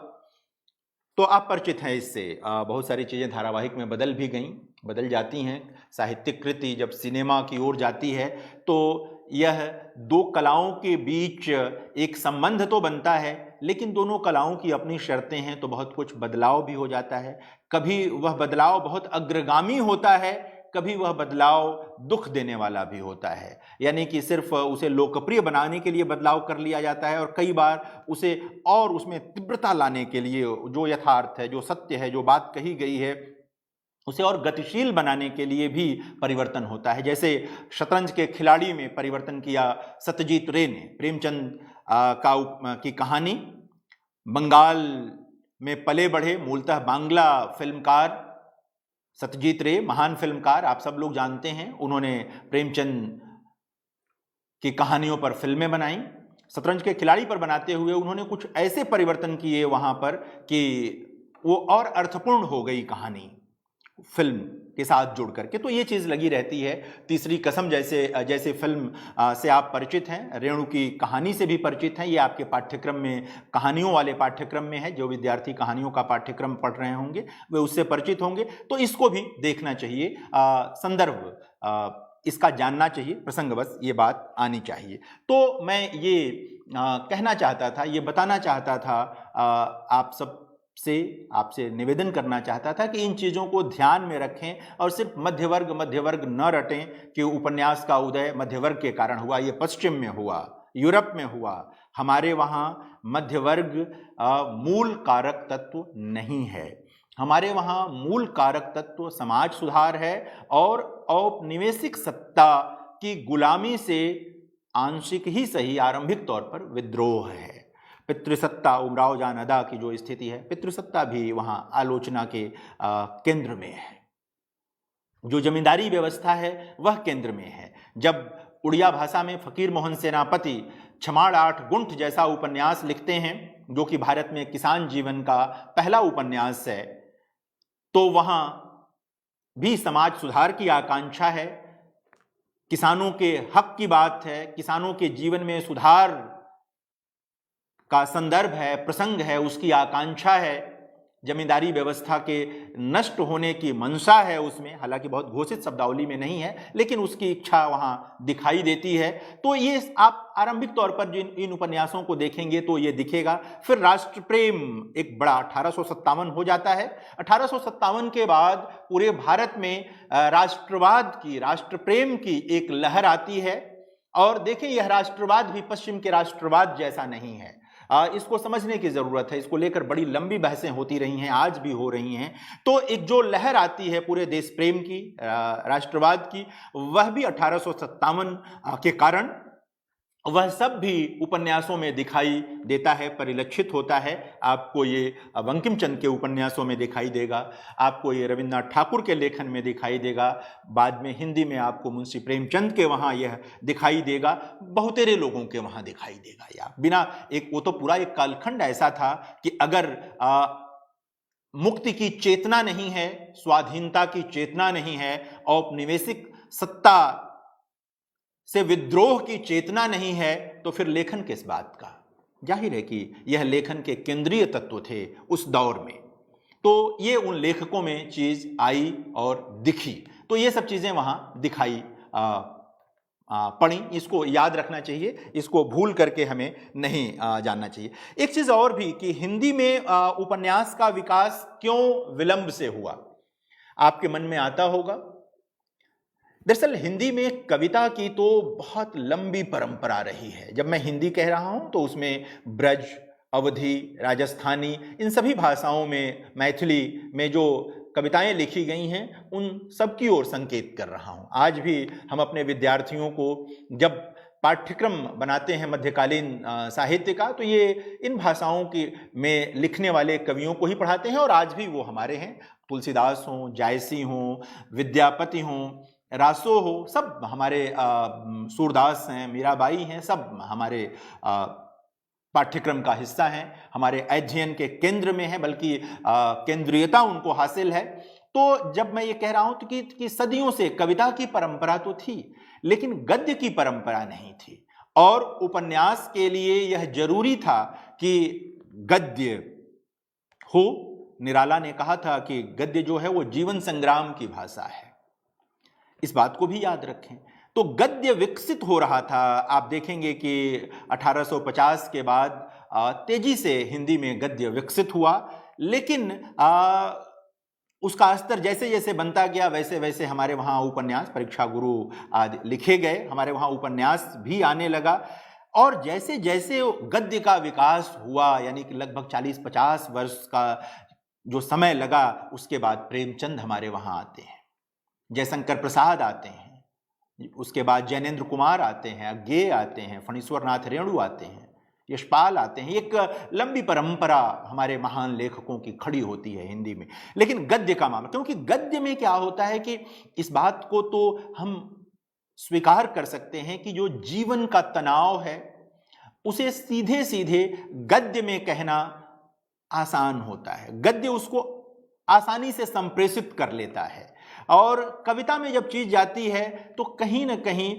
तो आप परिचित हैं इससे। बहुत सारी चीज़ें धारावाहिक में बदल जाती हैं। साहित्यिक कृति जब सिनेमा की ओर जाती है तो यह दो कलाओं के बीच एक संबंध तो बनता है, लेकिन दोनों कलाओं की अपनी शर्तें हैं, तो बहुत कुछ बदलाव भी हो जाता है। कभी वह बदलाव बहुत अग्रगामी होता है, कभी वह बदलाव दुख देने वाला भी होता है। यानी कि सिर्फ उसे लोकप्रिय बनाने के लिए बदलाव कर लिया जाता है और कई बार उसे और उसमें तीव्रता लाने के लिए, जो यथार्थ है, जो सत्य है, जो बात कही गई है, उसे और गतिशील बनाने के लिए भी परिवर्तन होता है। जैसे शतरंज के खिलाड़ी में परिवर्तन किया सत्यजीत रे ने। प्रेमचंद की कहानी, बंगाल में पले बढ़े, मूलतः बांग्ला फिल्मकार सत्यजीत रे, महान फिल्मकार, आप सब लोग जानते हैं। उन्होंने प्रेमचंद की कहानियों पर फिल्में बनाई। शतरंज के खिलाड़ी पर बनाते हुए उन्होंने कुछ ऐसे परिवर्तन किए वहां पर कि वो और अर्थपूर्ण हो गई कहानी फिल्म के साथ जुड़ करके। तो ये चीज़ लगी रहती है। तीसरी कसम जैसे फिल्म से आप परिचित हैं, रेणु की कहानी से भी परिचित हैं। ये आपके पाठ्यक्रम में, कहानियों वाले पाठ्यक्रम में है। जो विद्यार्थी कहानियों का पाठ्यक्रम पढ़ रहे होंगे वे उससे परिचित होंगे, तो इसको भी देखना चाहिए। संदर्भ इसका जानना चाहिए, प्रसंगवश ये बात आनी चाहिए। तो मैं ये कहना चाहता था, ये बताना चाहता था, आपसे निवेदन करना चाहता था कि इन चीज़ों को ध्यान में रखें और सिर्फ मध्यवर्ग न रटें कि उपन्यास का उदय मध्यवर्ग के कारण हुआ। ये पश्चिम में हुआ, यूरोप में हुआ। हमारे वहाँ मध्यवर्ग मूल कारक तत्व नहीं है। हमारे वहाँ मूल कारक तत्व समाज सुधार है और औपनिवेशिक सत्ता की गुलामी से आंशिक ही सही आरंभिक तौर पर विद्रोह है। पितृसत्ता, उमराव जान अदा की जो स्थिति है, पितृसत्ता भी वहाँ आलोचना के केंद्र में है। जो जमींदारी व्यवस्था है वह केंद्र में है। जब उड़िया भाषा में फकीर मोहन सेनापति छमाड़ 8 गुंठ जैसा उपन्यास लिखते हैं, जो कि भारत में किसान जीवन का पहला उपन्यास है, तो वहाँ भी समाज सुधार की आकांक्षा है, किसानों के हक की बात है, किसानों के जीवन में सुधार का संदर्भ है, प्रसंग है, उसकी आकांक्षा है। जमींदारी व्यवस्था के नष्ट होने की मंशा है उसमें, हालांकि बहुत घोषित शब्दावली में नहीं है, लेकिन उसकी इच्छा वहां दिखाई देती है। तो ये आप आरंभिक तौर पर जिन इन उपन्यासों को देखेंगे तो ये दिखेगा। फिर राष्ट्र प्रेम एक बड़ा 1857 हो जाता है। 1857 के बाद पूरे भारत में राष्ट्रवाद की, राष्ट्र प्रेम की एक लहर आती है। और देखें, यह राष्ट्रवाद भी पश्चिम के राष्ट्रवाद जैसा नहीं है। इसको समझने की जरूरत है। इसको लेकर बड़ी लंबी बहसें होती रही हैं, आज भी हो रही हैं। तो एक जो लहर आती है पूरे देश प्रेम की, राष्ट्रवाद की, वह भी 1857 के कारण वह सब भी उपन्यासों में दिखाई देता है, परिलक्षित होता है। आपको ये बंकिम चंद्र के उपन्यासों में दिखाई देगा, आपको ये रविन्द्रनाथ ठाकुर के लेखन में दिखाई देगा, बाद में हिंदी में आपको मुंशी प्रेमचंद के वहाँ यह दिखाई देगा, बहुतेरे लोगों के वहाँ दिखाई देगा। या बिना एक, वो तो पूरा एक कालखंड ऐसा था कि अगर मुक्ति की चेतना नहीं है, स्वाधीनता की चेतना नहीं है, औपनिवेशिक सत्ता से विद्रोह की चेतना नहीं है, तो फिर लेखन किस बात का। जाहिर है कि यह लेखन के केंद्रीय तत्व थे उस दौर में। तो ये उन लेखकों में चीज आई और दिखी, तो ये सब चीजें वहां दिखाई पड़ी। इसको याद रखना चाहिए, इसको भूल करके हमें नहीं जानना चाहिए। एक चीज और भी कि हिंदी में उपन्यास का विकास क्यों विलंब से हुआ, आपके मन में आता होगा। दरअसल हिंदी में कविता की तो बहुत लंबी परंपरा रही है। जब मैं हिंदी कह रहा हूं तो उसमें ब्रज, अवधी, राजस्थानी, इन सभी भाषाओं में मैथिली में जो कविताएं लिखी गई हैं उन सब की ओर संकेत कर रहा हूं। आज भी हम अपने विद्यार्थियों को जब पाठ्यक्रम बनाते हैं मध्यकालीन साहित्य का, तो ये इन भाषाओं की में लिखने वाले कवियों को ही पढ़ाते हैं, और आज भी वो हमारे हैं। तुलसीदास हों, जायसी हों, विद्यापति हों, रासो हो, सब हमारे, सूरदास हैं, मीराबाई हैं, सब हमारे पाठ्यक्रम का हिस्सा हैं, हमारे अध्ययन के केंद्र में है, बल्कि केंद्रीयता उनको हासिल है। तो जब मैं ये कह रहा हूं तो कि सदियों से कविता की परंपरा तो थी, लेकिन गद्य की परंपरा नहीं थी, और उपन्यास के लिए यह जरूरी था कि गद्य हो। निराला ने कहा था कि गद्य जो है वो जीवन संग्राम की भाषा है, इस बात को भी याद रखें। तो गद्य विकसित हो रहा था। आप देखेंगे कि 1850 के बाद तेजी से हिंदी में गद्य विकसित हुआ, लेकिन उसका स्तर जैसे जैसे बनता गया वैसे वैसे हमारे वहाँ उपन्यास, परीक्षा गुरु आदि लिखे गए, हमारे वहाँ उपन्यास भी आने लगा। और जैसे जैसे गद्य का विकास हुआ, यानी कि लगभग 40-50 वर्ष का जो समय लगा, उसके बाद प्रेमचंद हमारे वहाँ आते हैं, जयशंकर प्रसाद आते हैं, उसके बाद जैनेन्द्र कुमार आते हैं, अज्ञेय आते हैं, फणीश्वर नाथ रेणु आते हैं, यशपाल आते हैं। एक लंबी परंपरा हमारे महान लेखकों की खड़ी होती है हिंदी में। लेकिन गद्य का मामला, क्योंकि गद्य में क्या होता है कि इस बात को तो हम स्वीकार कर सकते हैं कि जो जीवन का तनाव है उसे सीधे सीधे गद्य में कहना आसान होता है। गद्य उसको आसानी से संप्रेषित कर लेता है, और कविता में जब चीज जाती है तो कहीं ना कहीं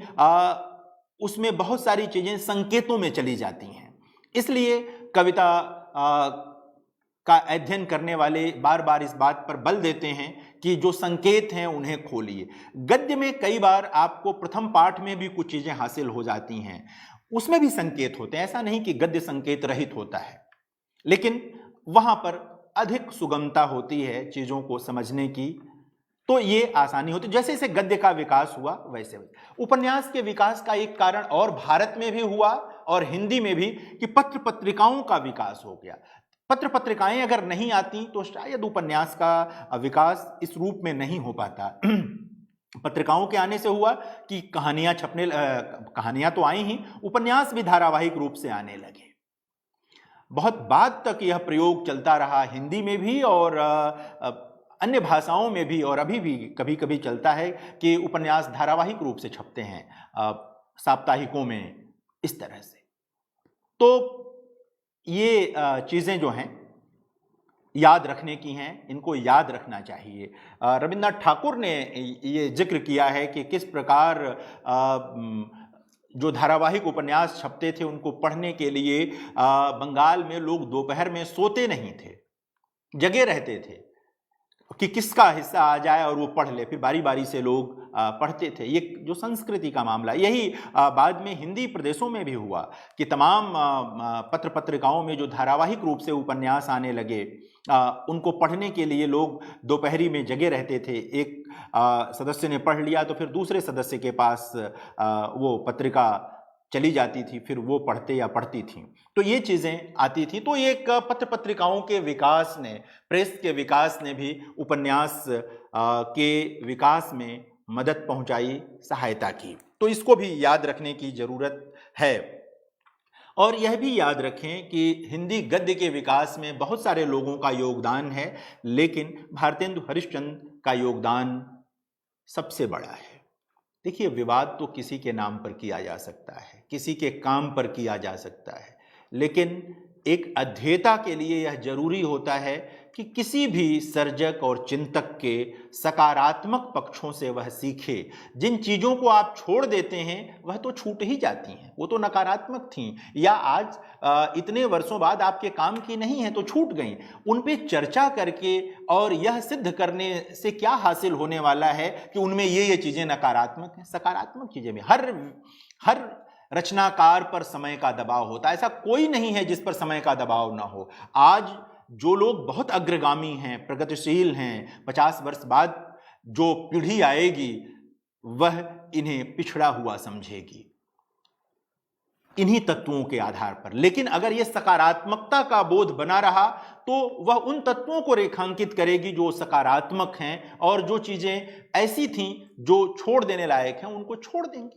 उसमें बहुत सारी चीजें संकेतों में चली जाती हैं। इसलिए कविता का अध्ययन करने वाले बार बार इस बात पर बल देते हैं कि जो संकेत हैं उन्हें खोलिए। गद्य में कई बार आपको प्रथम पाठ में भी कुछ चीजें हासिल हो जाती हैं, उसमें भी संकेत होते हैं। ऐसा नहीं कि गद्य संकेत रहित होता है, लेकिन वहां पर अधिक सुगमता होती है चीजों को समझने की, तो ये आसानी होती। जैसे जैसे गद्य का विकास हुआ वैसे वैसे उपन्यास के विकास का एक कारण और भारत में भी हुआ और हिंदी में भी, कि पत्र पत्रिकाओं का विकास हो गया। पत्र पत्रिकाएं अगर नहीं आती तो शायद उपन्यास का विकास इस रूप में नहीं हो पाता। पत्रिकाओं के आने से हुआ कि कहानियां छपने, कहानियां तो आई ही, उपन्यास भी धारावाहिक रूप से आने लगे। बहुत बाद तक यह प्रयोग चलता रहा, हिंदी में भी और अन्य भाषाओं में भी, और अभी भी कभी कभी चलता है कि उपन्यास धारावाहिक रूप से छपते हैं साप्ताहिकों में, इस तरह से। तो ये चीज़ें जो हैं याद रखने की हैं, इनको याद रखना चाहिए। रविन्द्रनाथ ठाकुर ने ये जिक्र किया है कि किस प्रकार जो धारावाहिक उपन्यास छपते थे उनको पढ़ने के लिए बंगाल में लोग दोपहर में सोते नहीं थे, जगे रहते थे कि किसका हिस्सा आ जाए और वो पढ़ ले, फिर बारी बारी से लोग पढ़ते थे। ये जो संस्कृति का मामला, यही बाद में हिंदी प्रदेशों में भी हुआ कि तमाम पत्र पत्रिकाओं में जो धारावाहिक रूप से उपन्यास आने लगे, उनको पढ़ने के लिए लोग दोपहरी में जगे रहते थे। एक सदस्य ने पढ़ लिया तो फिर दूसरे सदस्य के पास वो पत्रिका चली जाती थी, फिर वो पढ़ते या पढ़ती थी, तो ये चीज़ें आती थी। तो एक पत्र पत्रिकाओं के विकास ने, प्रेस के विकास ने भी उपन्यास के विकास में मदद पहुंचाई, सहायता की। तो इसको भी याद रखने की ज़रूरत है। और यह भी याद रखें कि हिंदी गद्य के विकास में बहुत सारे लोगों का योगदान है, लेकिन भारतेंदु हरिश्चंद्र का योगदान सबसे बड़ा है। देखिए, विवाद तो किसी के नाम पर किया जा सकता है, किसी के काम पर किया जा सकता है, लेकिन एक अध्येता के लिए यह जरूरी होता है कि किसी भी सर्जक और चिंतक के सकारात्मक पक्षों से वह सीखे। जिन चीज़ों को आप छोड़ देते हैं वह तो छूट ही जाती हैं, वो तो नकारात्मक थीं, या आज इतने वर्षों बाद आपके काम की नहीं है तो छूट गईं। उन पे चर्चा करके और यह सिद्ध करने से क्या हासिल होने वाला है कि उनमें ये चीज़ें नकारात्मक हैं। सकारात्मक चीज़ें भी हर रचनाकार पर समय का दबाव होता है, ऐसा कोई नहीं है जिस पर समय का दबाव ना हो। आज जो लोग बहुत अग्रगामी हैं, प्रगतिशील हैं, 50 वर्ष बाद जो पीढ़ी आएगी वह इन्हें पिछड़ा हुआ समझेगी। इन्हीं तत्वों के आधार पर। लेकिन अगर यह सकारात्मकता का बोध बना रहा तो वह उन तत्वों को रेखांकित करेगी जो सकारात्मक हैं, और जो चीजें ऐसी थीं जो छोड़ देने लायक हैं उनको छोड़ देंगी।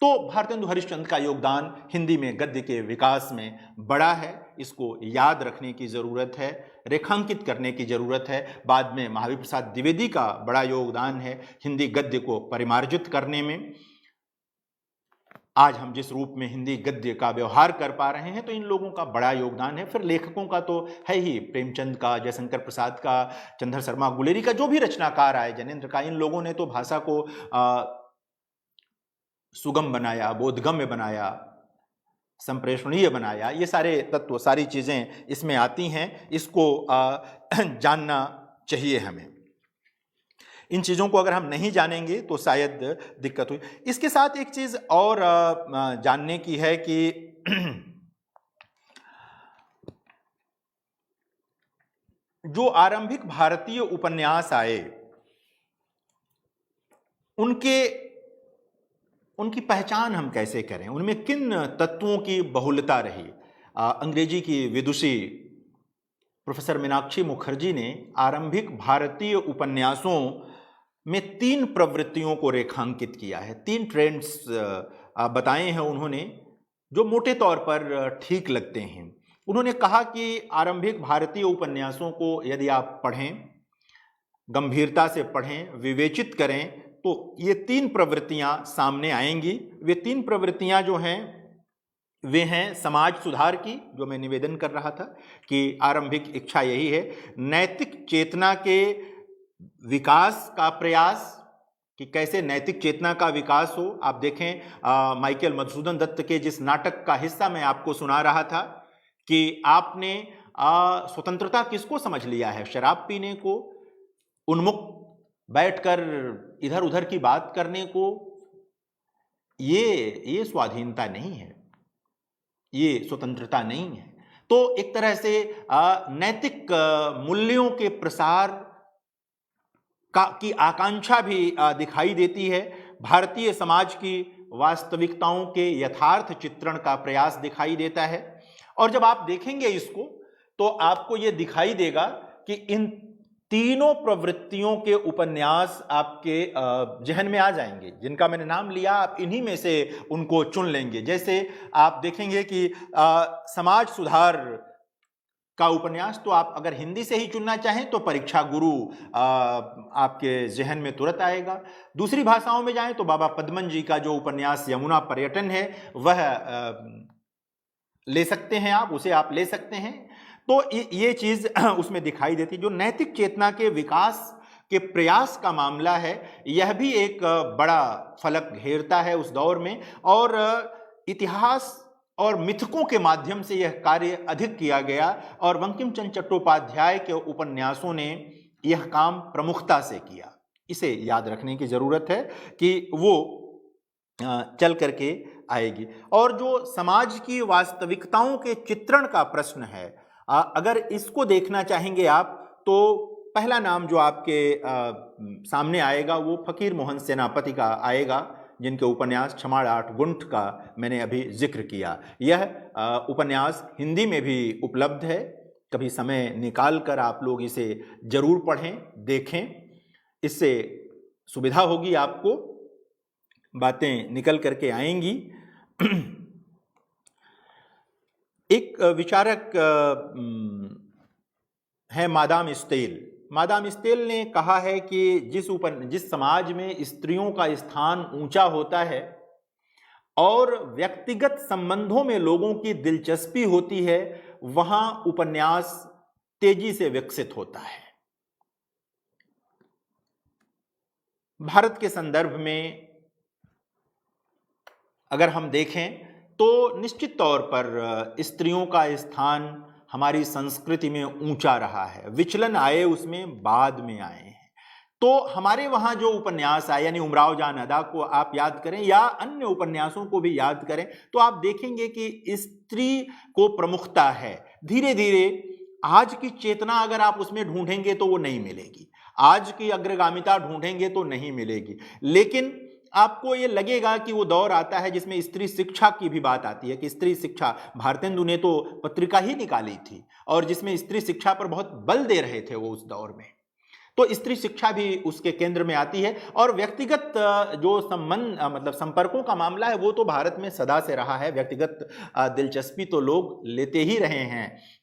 तो भारतेंदु हरिश्चंद्र का योगदान हिंदी में गद्य के विकास में बड़ा है, इसको याद रखने की जरूरत है, रेखांकित करने की जरूरत है। बाद में महावीर प्रसाद द्विवेदी का बड़ा योगदान है हिंदी गद्य को परिमार्जित करने में। आज हम जिस रूप में हिंदी गद्य का व्यवहार कर पा रहे हैं तो इन लोगों का बड़ा योगदान है। फिर लेखकों का तो है ही, प्रेमचंद का, जयशंकर प्रसाद का, चंद्र शर्मा गुलेरी का, जो भी रचनाकार आए, जैनेन्द्र का, इन लोगों ने तो भाषा को सुगम बनाया, बोधगम्य बनाया, संप्रेषणीय बनाया। ये सारे तत्व, सारी चीजें इसमें आती हैं, इसको जानना चाहिए हमें। इन चीजों को अगर हम नहीं जानेंगे तो शायद दिक्कत हुई। इसके साथ एक चीज और जानने की है कि जो आरंभिक भारतीय उपन्यास आए उनकी पहचान हम कैसे करें, उनमें किन तत्वों की बहुलता रही। अंग्रेजी की विदुषी प्रोफेसर मीनाक्षी मुखर्जी ने आरंभिक भारतीय उपन्यासों में 3 प्रवृत्तियों को रेखांकित किया है, 3 ट्रेंड्स बताए हैं उन्होंने, जो मोटे तौर पर ठीक लगते हैं। उन्होंने कहा कि आरंभिक भारतीय उपन्यासों को यदि आप पढ़ें, गंभीरता से पढ़ें, विवेचित करें, तो ये 3 प्रवृत्तियां सामने आएंगी। वे 3 प्रवृत्तियां जो हैं वे हैं समाज सुधार की, जो मैं निवेदन कर रहा था कि आरंभिक इच्छा यही है, नैतिक चेतना के विकास का प्रयास, कि कैसे नैतिक चेतना का विकास हो। आप देखें माइकल मधुसूदन दत्त के जिस नाटक का हिस्सा मैं आपको सुना रहा था कि आपने स्वतंत्रता किसको समझ लिया है, शराब पीने को, उन्मुक्त बैठकर इधर उधर की बात करने को। ये स्वाधीनता नहीं है, ये स्वतंत्रता नहीं है। तो एक तरह से नैतिक मूल्यों के प्रसार की आकांक्षा भी दिखाई देती है। भारतीय समाज की वास्तविकताओं के यथार्थ चित्रण का प्रयास दिखाई देता है। और जब आप देखेंगे इसको तो आपको यह दिखाई देगा कि इन तीनों प्रवृत्तियों के उपन्यास आपके जहन में आ जाएंगे। जिनका मैंने नाम लिया, आप इन्हीं में से उनको चुन लेंगे। जैसे आप देखेंगे कि समाज सुधार का उपन्यास तो आप अगर हिंदी से ही चुनना चाहें तो परीक्षा गुरु आपके जहन में तुरंत आएगा। दूसरी भाषाओं में जाएं तो बाबा पद्मन जी का जो उपन्यास यमुना पर्यटन है वह ले सकते हैं आप, उसे आप ले सकते हैं। तो ये चीज उसमें दिखाई देती। जो नैतिक चेतना के विकास के प्रयास का मामला है, यह भी एक बड़ा फलक घेरता है उस दौर में, और इतिहास और मिथकों के माध्यम से यह कार्य अधिक किया गया। और बंकिम चंद्र चट्टोपाध्याय के उपन्यासों ने यह काम प्रमुखता से किया। इसे याद रखने की जरूरत है कि वो चल करके आएगी। और जो समाज की वास्तविकताओं के चित्रण का प्रश्न है, अगर इसको देखना चाहेंगे आप तो पहला नाम जो आपके सामने आएगा वो फकीर मोहन सेनापति का आएगा, जिनके उपन्यास छमाड़ 8 गुंठ का मैंने अभी जिक्र किया। यह उपन्यास हिंदी में भी उपलब्ध है। कभी समय निकाल कर आप लोग इसे जरूर पढ़ें, देखें, इससे सुविधा होगी, आपको बातें निकल करके आएंगी। एक विचारक है मादाम स्टेल। मादाम स्टेल ने कहा है कि जिस समाज में स्त्रियों का स्थान ऊंचा होता है और व्यक्तिगत संबंधों में लोगों की दिलचस्पी होती है, वहां उपन्यास तेजी से विकसित होता है। भारत के संदर्भ में अगर हम देखें तो निश्चित तौर पर स्त्रियों का स्थान हमारी संस्कृति में ऊंचा रहा है। विचलन आए उसमें बाद में आए हैं। तो हमारे वहाँ जो उपन्यास आए, यानी उमराव जान अदा को आप याद करें या अन्य उपन्यासों को भी याद करें, तो आप देखेंगे कि स्त्री को प्रमुखता है। धीरे धीरे आज की चेतना अगर आप उसमें ढूंढेंगे तो वो नहीं मिलेगी, आज की अग्रगामिता ढूंढेंगे तो नहीं मिलेगी, लेकिन आपको ये लगेगा कि वो दौर आता है जिसमें स्त्री शिक्षा की भी बात आती है कि स्त्री शिक्षा, भारतेंदु ने तो पत्रिका ही निकाली थी और जिसमें स्त्री शिक्षा पर बहुत बल दे रहे थे वो उस दौर में। तो स्त्री शिक्षा भी उसके केंद्र में आती है। और व्यक्तिगत जो संबंध मतलब संपर्कों का मामला है वो तो भारत में सदा से रहा है। व्यक्तिगत दिलचस्पी तो लोग लेते ही रहे हैं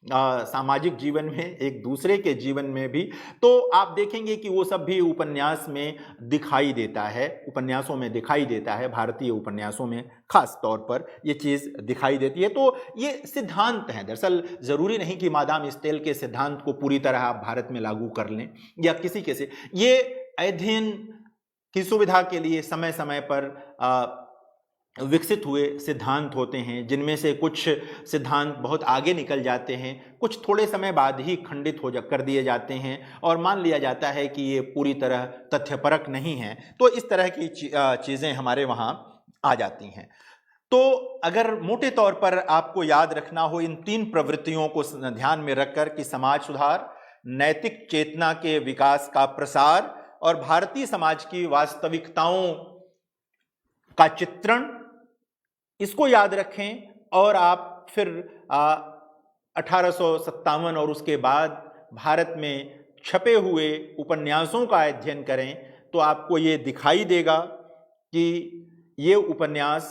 सामाजिक जीवन में, एक दूसरे के जीवन में भी। तो आप देखेंगे कि वो सब भी उपन्यास में दिखाई देता है, उपन्यासों में दिखाई देता है, भारतीय उपन्यासों में खास तौर पर ये चीज़ दिखाई देती है। तो ये सिद्धांत हैं, दरअसल ज़रूरी नहीं कि मादाम स्टेल के सिद्धांत को पूरी तरह आप भारत में लागू कर लें या किसी के से। ये अध्ययन की सुविधा के लिए समय समय पर विकसित हुए सिद्धांत होते हैं, जिनमें से कुछ सिद्धांत बहुत आगे निकल जाते हैं, कुछ थोड़े समय बाद ही खंडित कर दिए जाते हैं और मान लिया जाता है कि ये पूरी तरह तथ्यपरक नहीं है। तो इस तरह की चीज़ें हमारे वहाँ आ जाती हैं। तो अगर मोटे तौर पर आपको याद रखना हो इन 3 प्रवृत्तियों को ध्यान में रखकर कि समाज सुधार, नैतिक चेतना के विकास का प्रसार और भारतीय समाज की वास्तविकताओं का चित्रण, इसको याद रखें और आप फिर 1857 और उसके बाद भारत में छपे हुए उपन्यासों का अध्ययन करें तो आपको ये दिखाई देगा कि ये उपन्यास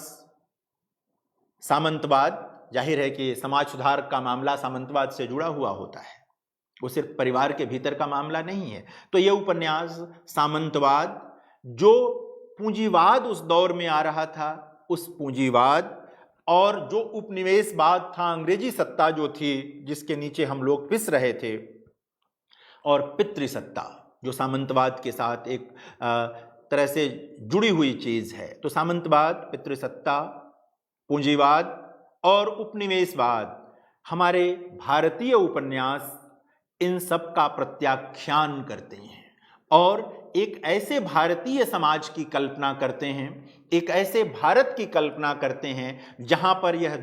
सामंतवाद, जाहिर है कि समाज सुधार का मामला सामंतवाद से जुड़ा हुआ होता है, वो सिर्फ परिवार के भीतर का मामला नहीं है। तो ये उपन्यास सामंतवाद, जो पूंजीवाद उस दौर में आ रहा था, उस पूंजीवाद और जो उपनिवेशवाद था, अंग्रेजी सत्ता जो थी जिसके नीचे हम लोग पिस रहे थे, और पितृसत्ता जो सामंतवाद के साथ एक तरह से जुड़ी हुई चीज है। तो सामंतवाद, पितृसत्ता, पूंजीवाद और उपनिवेशवाद, हमारे भारतीय उपन्यास इन सब का प्रत्याख्यान करते हैं और एक ऐसे भारतीय समाज की कल्पना करते हैं, एक ऐसे भारत की कल्पना करते हैं जहां पर ये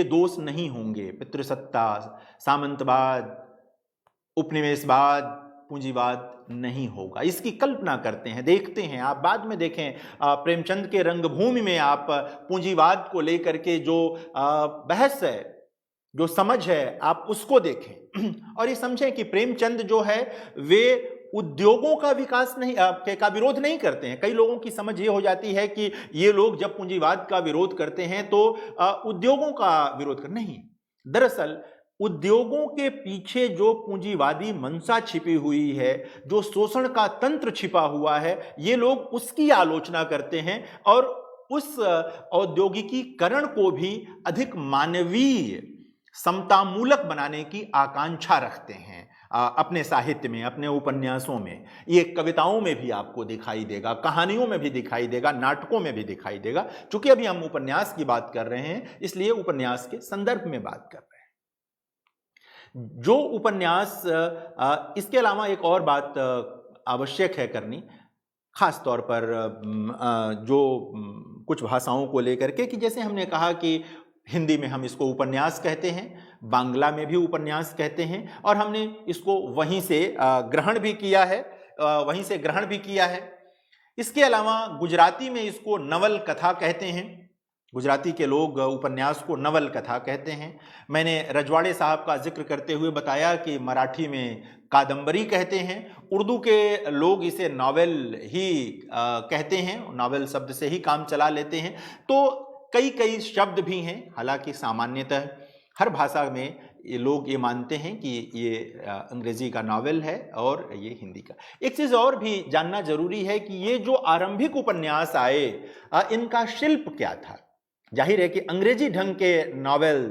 दोष नहीं होंगे। पितृसत्ता, सामंतवाद, उपनिवेशवाद, पूंजीवाद नहीं होगा, इसकी कल्पना करते हैं, देखते हैं। आप बाद में देखें प्रेमचंद के रंगभूमि में आप पूंजीवाद को लेकर के जो बहस है, जो समझ है, आप उसको देखें और ये समझें कि प्रेमचंद जो है वे उद्योगों का विकास नहीं का विरोध नहीं करते हैं। कई लोगों की समझ ये हो जाती है कि ये लोग जब पूंजीवाद का विरोध करते हैं तो उद्योगों का विरोध कर, नहीं। दरअसल उद्योगों के पीछे जो पूंजीवादी मंशा छिपी हुई है, जो शोषण का तंत्र छिपा हुआ है, ये लोग उसकी आलोचना करते हैं और उस औद्योगिकीकरण को भी अधिक मानवीय, समतामूलक बनाने की आकांक्षा रखते हैं अपने साहित्य में, अपने उपन्यासों में। ये कविताओं में भी आपको दिखाई देगा, कहानियों में भी दिखाई देगा, नाटकों में भी दिखाई देगा। चूंकि अभी हम उपन्यास की बात कर रहे हैं इसलिए उपन्यास के संदर्भ में बात कर रहे हैं। जो उपन्यास, इसके अलावा एक और बात आवश्यक है करनी, खास तौर पर जो कुछ भाषाओं को लेकर के, कि जैसे हमने कहा कि हिंदी में हम इसको उपन्यास कहते हैं, बांग्ला में भी उपन्यास कहते हैं और हमने इसको वहीं से ग्रहण भी किया है, इसके अलावा गुजराती में इसको नवल कथा कहते हैं। गुजराती के लोग उपन्यास को नवल कथा कहते हैं। मैंने रजवाड़े साहब का जिक्र करते हुए बताया कि मराठी में कादंबरी कहते हैं, उर्दू के लोग इसे नॉवेल ही कहते हैं, नॉवेल शब्द से ही काम चला लेते हैं। तो कई शब्द भी हैं, हालांकि सामान्यतः हर भाषा में ये लोग ये मानते हैं कि ये अंग्रेजी का नॉवेल है और ये हिंदी का। एक चीज़ और भी जानना जरूरी है कि ये जो आरंभिक उपन्यास आए, इनका शिल्प क्या था। जाहिर है कि अंग्रेजी ढंग के नॉवेल,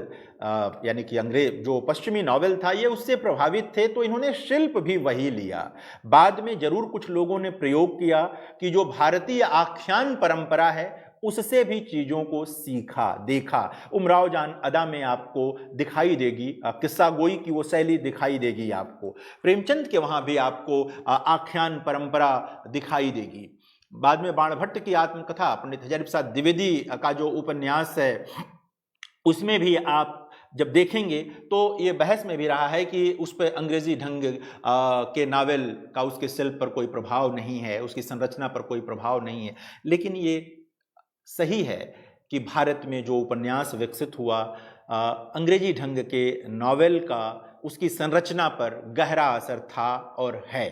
यानी कि जो पश्चिमी नॉवेल था, ये उससे प्रभावित थे, तो इन्होंने शिल्प भी वही लिया। बाद में जरूर कुछ लोगों ने प्रयोग किया कि जो भारतीय आख्यान परंपरा है उससे भी चीज़ों को सीखा, देखा। उमराव जान अदा में आपको दिखाई देगी, किस्सा गोई की वो शैली दिखाई देगी आपको। प्रेमचंद के वहाँ भी आपको आख्यान परंपरा दिखाई देगी। बाद में बाणभट्ट की आत्मकथा, पंडित हजारी प्रसाद द्विवेदी का जो उपन्यास है, उसमें भी आप जब देखेंगे तो ये बहस में भी रहा है कि उस पर अंग्रेजी ढंग के नावल का उसके शिल्प पर कोई प्रभाव नहीं है, उसकी संरचना पर कोई प्रभाव नहीं है। लेकिन ये सही है कि भारत में जो उपन्यास विकसित हुआ, अंग्रेजी ढंग के नावल का उसकी संरचना पर गहरा असर था और है।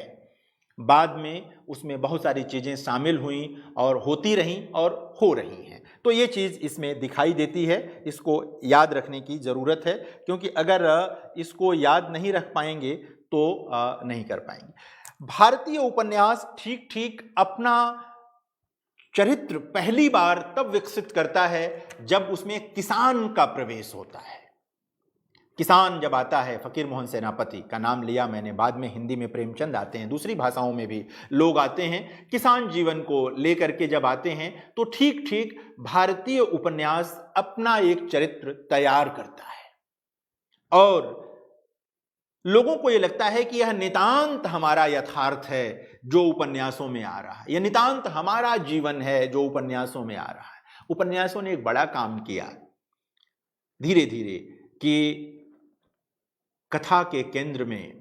बाद में उसमें बहुत सारी चीज़ें शामिल हुई और होती रहीं और हो रही हैं। तो ये चीज़ इसमें दिखाई देती है, इसको याद रखने की ज़रूरत है, क्योंकि अगर इसको याद नहीं रख पाएंगे तो नहीं कर पाएंगे। भारतीय उपन्यास ठीक ठीक अपना चरित्र पहली बार तब विकसित करता है जब उसमें किसान का प्रवेश होता है। किसान जब आता है, फकीर मोहन सेनापति का नाम लिया मैंने, बाद में हिंदी में प्रेमचंद आते हैं, दूसरी भाषाओं में भी लोग आते हैं। किसान जीवन को लेकर के जब आते हैं तो ठीक ठीक भारतीय उपन्यास अपना एक चरित्र तैयार करता है और लोगों को यह लगता है कि यह नितांत हमारा यथार्थ है जो उपन्यासों में आ रहा है, यह नितांत हमारा जीवन है जो उपन्यासों में आ रहा है। उपन्यासों ने एक बड़ा काम किया धीरे धीरे कि कथा के केंद्र में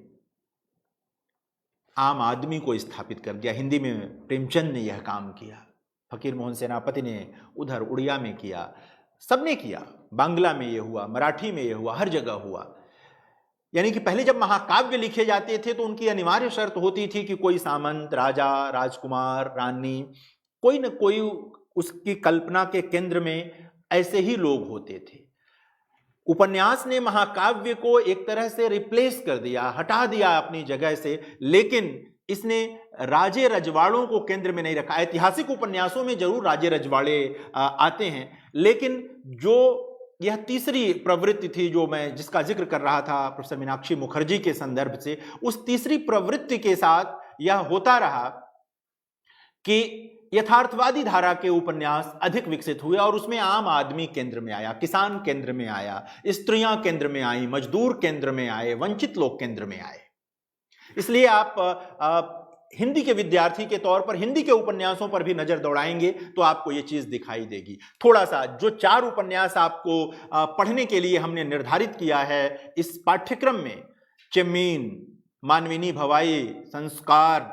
आम आदमी को स्थापित कर दिया। हिंदी में प्रेमचंद ने यह काम किया, फकीर मोहन सेनापति ने उधर उड़िया में किया, सबने किया, बांग्ला में यह हुआ, मराठी में यह हुआ, हर जगह हुआ। यानी कि पहले जब महाकाव्य लिखे जाते थे तो उनकी अनिवार्य शर्त होती थी कि कोई सामंत, राजा, राजकुमार, रानी, कोई न कोई उसकी कल्पना के केंद्र में ऐसे ही लोग होते थे। उपन्यास ने महाकाव्य को एक तरह से रिप्लेस कर दिया, हटा दिया अपनी जगह से, लेकिन इसने राजे रजवाड़ों को केंद्र में नहीं रखा। ऐतिहासिक उपन्यासों में जरूर राजे रजवाड़े आते हैं, लेकिन जो यह तीसरी प्रवृत्ति थी जो मैं जिसका जिक्र कर रहा था प्रोफेसर मीनाक्षी मुखर्जी के संदर्भ से, उस तीसरी प्रवृत्ति के साथ यह होता रहा कि यथार्थवादी धारा के उपन्यास अधिक विकसित हुए और उसमें आम आदमी केंद्र में आया, किसान केंद्र में आया, स्त्रियां केंद्र में आई, मजदूर केंद्र में आए, वंचित लोग केंद्र में आए। इसलिए आप हिंदी के विद्यार्थी के तौर पर हिंदी के उपन्यासों पर भी नजर दौड़ाएंगे तो आपको ये चीज दिखाई देगी। थोड़ा सा जो 4 उपन्यास आपको पढ़ने के लिए हमने निर्धारित किया है इस पाठ्यक्रम में, चेम्मीन, मानविनी भवाई, संस्कार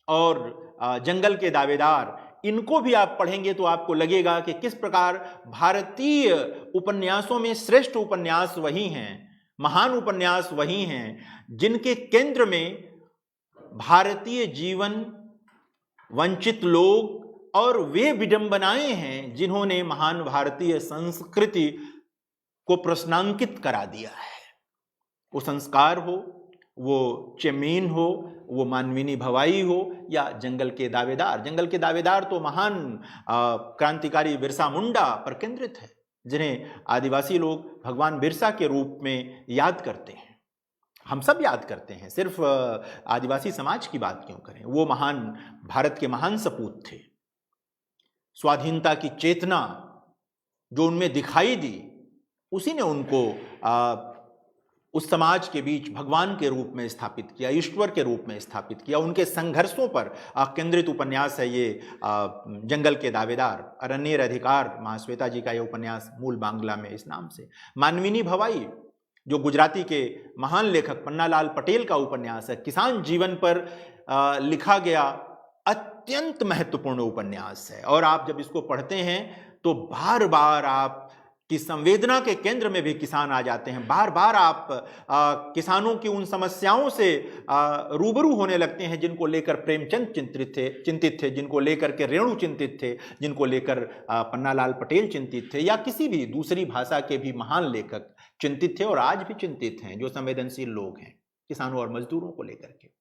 और जंगल के दावेदार, इनको भी आप पढ़ेंगे तो आपको लगेगा कि किस प्रकार भारतीय उपन्यासों में श्रेष्ठ उपन्यास वही हैं, महान उपन्यास वही हैं जिनके केंद्र में भारतीय जीवन, वंचित लोग और वे विडंबनाएं हैं जिन्होंने महान भारतीय संस्कृति को प्रश्नांकित करा दिया है। वो संस्कार हो, वो चेम्मीन हो, वो मानविनी भवाई हो या जंगल के दावेदार। जंगल के दावेदार तो महान क्रांतिकारी बिरसा मुंडा पर केंद्रित है, जिन्हें आदिवासी लोग भगवान बिरसा के रूप में याद करते हैं। हम सब याद करते हैं, सिर्फ आदिवासी समाज की बात क्यों करें। वो महान भारत के महान सपूत थे। स्वाधीनता की चेतना जो उनमें दिखाई दी, उसी ने उनको उस समाज के बीच भगवान के रूप में स्थापित किया, ईश्वर के रूप में स्थापित किया। उनके संघर्षों पर केंद्रित उपन्यास है ये जंगल के दावेदार। अरण्यर अधिकार, महाश्वेता जी का ये उपन्यास मूल बांग्ला में इस नाम से। मानविनी भवाई जो गुजराती के महान लेखक पन्नालाल पटेल का उपन्यास है, किसान जीवन पर लिखा गया अत्यंत महत्वपूर्ण उपन्यास है। और आप जब इसको पढ़ते हैं तो बार बार आप कि संवेदना के केंद्र में भी किसान आ जाते हैं। बार बार आप किसानों की उन समस्याओं से रूबरू होने लगते हैं जिनको लेकर प्रेमचंद चिंतित थे, जिनको लेकर के रेणु चिंतित थे, जिनको लेकर पन्नालाल पटेल चिंतित थे, या किसी भी दूसरी भाषा के भी महान लेखक चिंतित थे और आज भी चिंतित हैं, जो संवेदनशील लोग हैं किसानों और मजदूरों को लेकर के।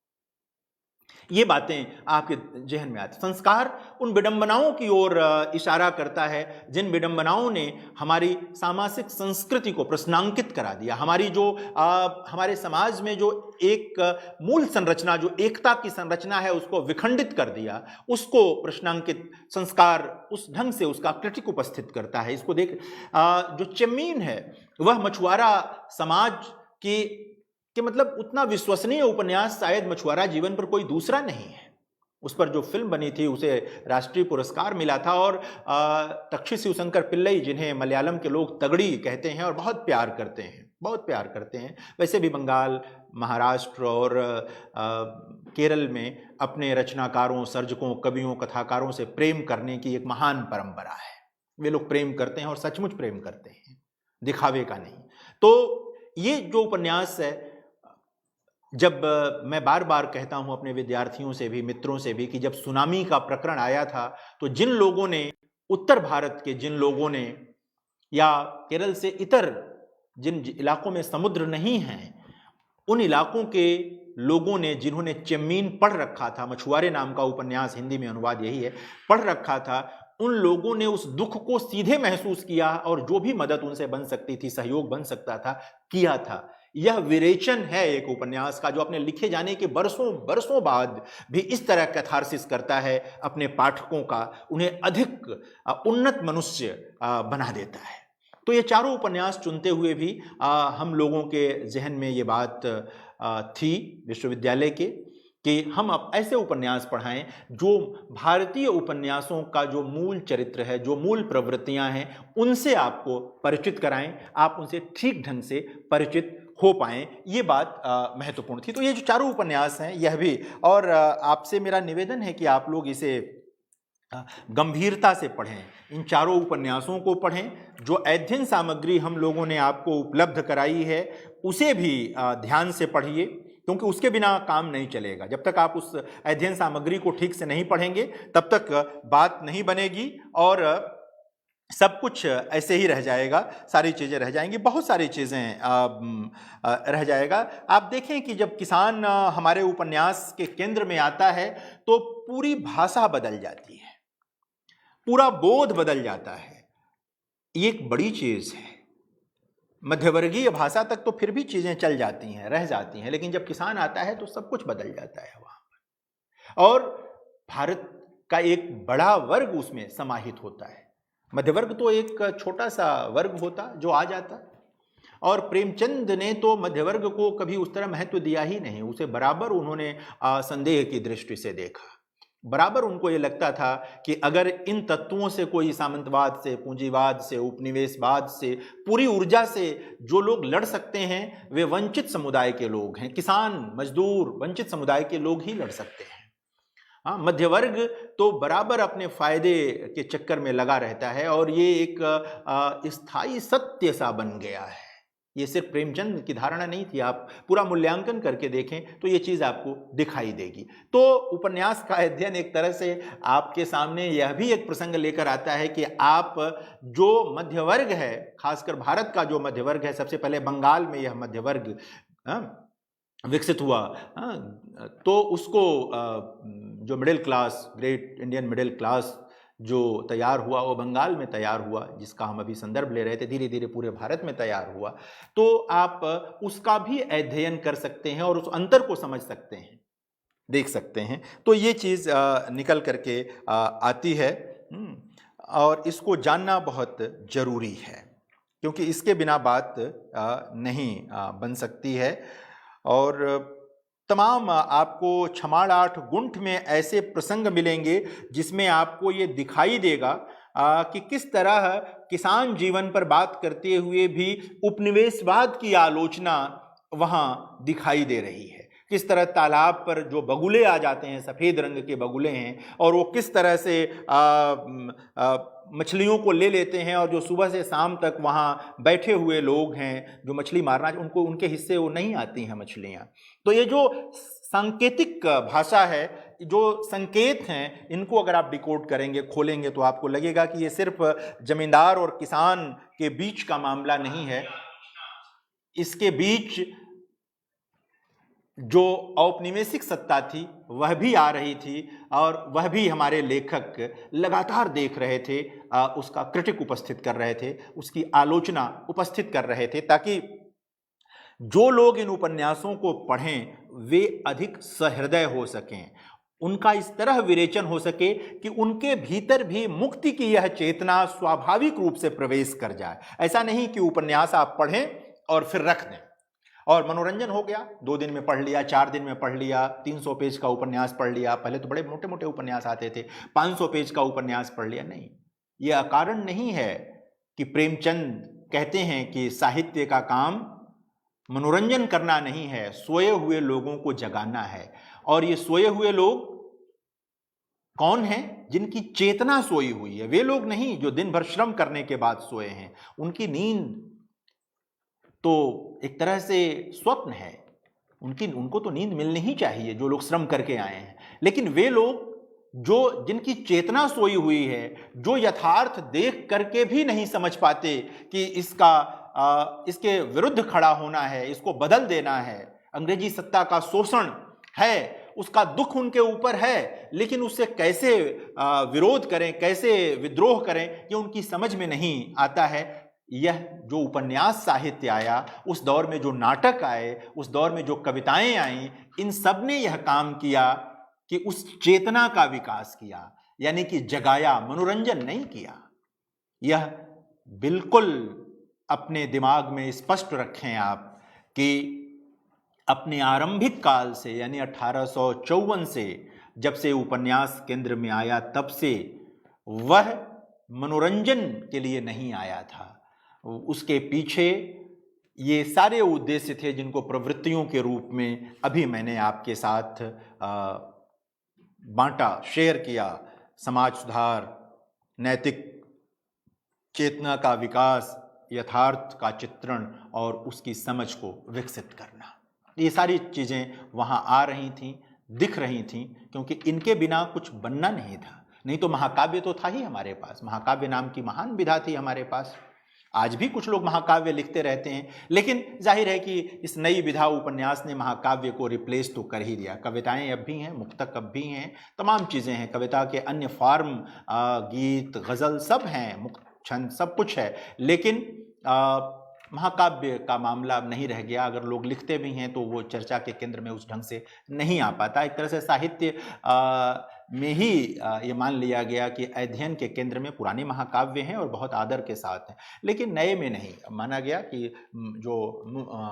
ये बातें आपके जहन में आती। संस्कार उन विडंबनाओं की ओर इशारा करता है जिन विडंबनाओं ने हमारी सामाजिक संस्कृति को प्रश्नांकित करा दिया। हमारी जो हमारे समाज में जो एक मूल संरचना, जो एकता की संरचना है, उसको विखंडित कर दिया, उसको प्रश्नांकित संस्कार उस ढंग से उसका क्रिटिक उपस्थित करता है। इसको देख जो चेम्मीन है वह मछुआरा समाज की कि मतलब उतना विश्वसनीय उपन्यास शायद मछुआरा जीवन पर कोई दूसरा नहीं है। उस पर जो फिल्म बनी थी उसे राष्ट्रीय पुरस्कार मिला था। और तक्षी शिवशंकर पिल्लई, जिन्हें मलयालम के लोग तगड़ी कहते हैं और बहुत प्यार करते हैं, बहुत प्यार करते हैं, वैसे भी बंगाल, महाराष्ट्र और केरल में अपने रचनाकारों, सर्जकों, कवियों, कथाकारों से प्रेम करने की एक महान परंपरा है। वे लोग प्रेम करते हैं और सचमुच प्रेम करते हैं, दिखावे का नहीं। तो ये जो उपन्यास है, जब मैं बार बार कहता हूं अपने विद्यार्थियों से भी, मित्रों से भी, कि जब सुनामी का प्रकरण आया था तो जिन लोगों ने, उत्तर भारत के जिन लोगों ने, या केरल से इतर जिन इलाकों में समुद्र नहीं हैं, उन इलाकों के लोगों ने, जिन्होंने चेम्मीन पढ़ रखा था, मछुआरे नाम का उपन्यास, हिंदी में अनुवाद यही है, पढ़ रखा था, उन लोगों ने उस दुख को सीधे महसूस किया और जो भी मदद उनसे बन सकती थी, सहयोग बन सकता था, किया था। यह विरेचन है एक उपन्यास का, जो अपने लिखे जाने के बरसों बाद भी इस तरह कैथारसिस करता है अपने पाठकों का, उन्हें अधिक उन्नत मनुष्य बना देता है। तो ये चारों उपन्यास चुनते हुए भी हम लोगों के जहन में ये बात थी विश्वविद्यालय के, कि हम अब ऐसे उपन्यास पढ़ाएं जो भारतीय उपन्यासों का जो मूल चरित्र है, जो मूल प्रवृत्तियां हैं, उनसे आपको परिचित कराएं, आप उनसे ठीक ढंग से परिचित हो पाएं। ये बात महत्वपूर्ण थी। तो ये जो चारों उपन्यास हैं यह भी, और आपसे मेरा निवेदन है कि आप लोग इसे गंभीरता से पढ़ें, इन चारों उपन्यासों को पढ़ें। जो अध्ययन सामग्री हम लोगों ने आपको उपलब्ध कराई है उसे भी ध्यान से पढ़िए, क्योंकि उसके बिना काम नहीं चलेगा। जब तक आप उस अध्ययन सामग्री को ठीक से नहीं पढ़ेंगे तब तक बात नहीं बनेगी और सब कुछ ऐसे ही रह जाएगा, सारी चीज़ें रह जाएंगी, बहुत सारी चीज़ें रह जाएगा। आप देखें कि जब किसान हमारे उपन्यास के केंद्र में आता है तो पूरी भाषा बदल जाती है, पूरा बोध बदल जाता है। ये एक बड़ी चीज़ है। मध्यवर्गीय भाषा तक तो फिर भी चीज़ें चल जाती हैं, रह जाती हैं, लेकिन जब किसान आता है तो सब कुछ बदल जाता है वहाँ पर, और भारत का एक बड़ा वर्ग उसमें समाहित होता है। मध्यवर्ग तो एक छोटा सा वर्ग होता जो आ जाता, और प्रेमचंद ने तो मध्यवर्ग को कभी उस तरह महत्व दिया ही नहीं। उसे बराबर उन्होंने संदेह की दृष्टि से देखा। बराबर उनको ये लगता था कि अगर इन तत्वों से कोई, सामंतवाद से, पूंजीवाद से, उपनिवेशवाद से, पूरी ऊर्जा से जो लोग लड़ सकते हैं वे वंचित समुदाय के लोग हैं। किसान, मजदूर, वंचित समुदाय के लोग ही लड़ सकते हैं। हाँ, मध्यवर्ग तो बराबर अपने फायदे के चक्कर में लगा रहता है, और ये एक स्थायी सत्य सा बन गया है। ये सिर्फ प्रेमचंद की धारणा नहीं थी, आप पूरा मूल्यांकन करके देखें तो ये चीज़ आपको दिखाई देगी। तो उपन्यास का अध्ययन एक तरह से आपके सामने यह भी एक प्रसंग लेकर आता है कि आप जो मध्यवर्ग है, खासकर भारत का जो मध्यवर्ग है, सबसे पहले बंगाल में यह मध्यवर्ग विकसित हुआ, तो उसको जो middle class, great Indian middle class जो तैयार हुआ वो बंगाल में तैयार हुआ, जिसका हम अभी संदर्भ ले रहे थे, धीरे धीरे पूरे भारत में तैयार हुआ। तो आप उसका भी अध्ययन कर सकते हैं और उस अंतर को समझ सकते हैं, देख सकते हैं। तो ये चीज़ निकल करके आती है, और इसको जानना बहुत जरूरी है, क्योंकि इसके बिना बात नहीं बन सकती है। और तमाम आपको छमाड़ 8 गुंठ में ऐसे प्रसंग मिलेंगे जिसमें आपको ये दिखाई देगा कि किस तरह किसान जीवन पर बात करते हुए भी उपनिवेशवाद की आलोचना वहाँ दिखाई दे रही है। किस तरह तालाब पर जो बगुले आ जाते हैं, सफ़ेद रंग के बगुले हैं, और वो किस तरह से मछलियों को ले लेते हैं, और जो सुबह से शाम तक वहाँ बैठे हुए लोग हैं जो मछली मारना, उनको उनके हिस्से वो नहीं आती हैं मछलियाँ। तो ये जो सांकेतिक भाषा है, जो संकेत हैं, इनको अगर आप डिकोड करेंगे, खोलेंगे, तो आपको लगेगा कि ये सिर्फ जमींदार और किसान के बीच का मामला नहीं है। इसके बीच जो औपनिवेशिक सत्ता थी वह भी आ रही थी, और वह भी हमारे लेखक लगातार देख रहे थे, उसका क्रिटिक उपस्थित कर रहे थे, उसकी आलोचना उपस्थित कर रहे थे, ताकि जो लोग इन उपन्यासों को पढ़ें वे अधिक सहृदय हो सकें, उनका इस तरह विरेचन हो सके कि उनके भीतर भी मुक्ति की यह चेतना स्वाभाविक रूप से प्रवेश कर जाए। ऐसा नहीं कि उपन्यास आप पढ़ें और फिर रख दें। और मनोरंजन हो गया, 2 दिन में पढ़ लिया, 4 दिन में पढ़ लिया, 300 पेज का उपन्यास पढ़ लिया। पहले तो बड़े मोटे मोटे उपन्यास आते थे, 500 पेज का उपन्यास पढ़ लिया। नहीं, यह अकारण नहीं है कि प्रेमचंद कहते हैं कि साहित्य का काम मनोरंजन करना नहीं है, सोए हुए लोगों को जगाना है। और ये सोए हुए लोग कौन हैं? जिनकी चेतना सोई हुई है। वे लोग नहीं जो दिन भर श्रम करने के बाद सोए हैं। उनकी नींद तो एक तरह से स्वप्न है, उनको तो नींद मिलनी ही चाहिए, जो लोग श्रम करके आए हैं। लेकिन वे लोग जो जिनकी चेतना सोई हुई है, जो यथार्थ देख करके भी नहीं समझ पाते कि इसके विरुद्ध खड़ा होना है, इसको बदल देना है, अंग्रेजी सत्ता का शोषण है, उसका दुख उनके ऊपर है, लेकिन उससे कैसे विरोध करें, कैसे विद्रोह करें, ये उनकी समझ में नहीं आता है। यह जो उपन्यास साहित्य आया, उस दौर में जो नाटक आए, उस दौर में जो कविताएं आई, इन सब ने यह काम किया कि उस चेतना का विकास किया, यानी कि जगाया, मनोरंजन नहीं किया। यह बिल्कुल अपने दिमाग में स्पष्ट रखें आप कि अपने आरंभिक काल से, यानी 1854 से, जब से उपन्यास केंद्र में आया, तब से वह मनोरंजन के लिए नहीं आया था। उसके पीछे ये सारे उद्देश्य थे जिनको प्रवृत्तियों के रूप में अभी मैंने आपके साथ बांटा, शेयर किया। समाज सुधार, नैतिक चेतना का विकास, यथार्थ का चित्रण और उसकी समझ को विकसित करना, ये सारी चीज़ें वहाँ आ रही थीं, दिख रही थीं, क्योंकि इनके बिना कुछ बनना नहीं था। नहीं तो महाकाव्य तो था ही हमारे पास, महाकाव्य नाम की महान विधा थी हमारे पास। आज भी कुछ लोग महाकाव्य लिखते रहते हैं, लेकिन जाहिर है कि इस नई विधा उपन्यास ने महाकाव्य को रिप्लेस तो कर ही दिया। कविताएं अब भी हैं, मुक्तक अब भी हैं, तमाम चीज़ें हैं, कविता के अन्य फॉर्म, गीत, गज़ल सब हैं, मुक्त छंद सब कुछ है, लेकिन महाकाव्य का मामला नहीं रह गया। अगर लोग लिखते भी हैं तो वो चर्चा के केंद्र में उस ढंग से नहीं आ पाता। एक तरह से साहित्य में ही ये मान लिया गया कि अध्ययन के केंद्र में पुराने महाकाव्य हैं और बहुत आदर के साथ हैं, लेकिन नए में नहीं माना गया कि जो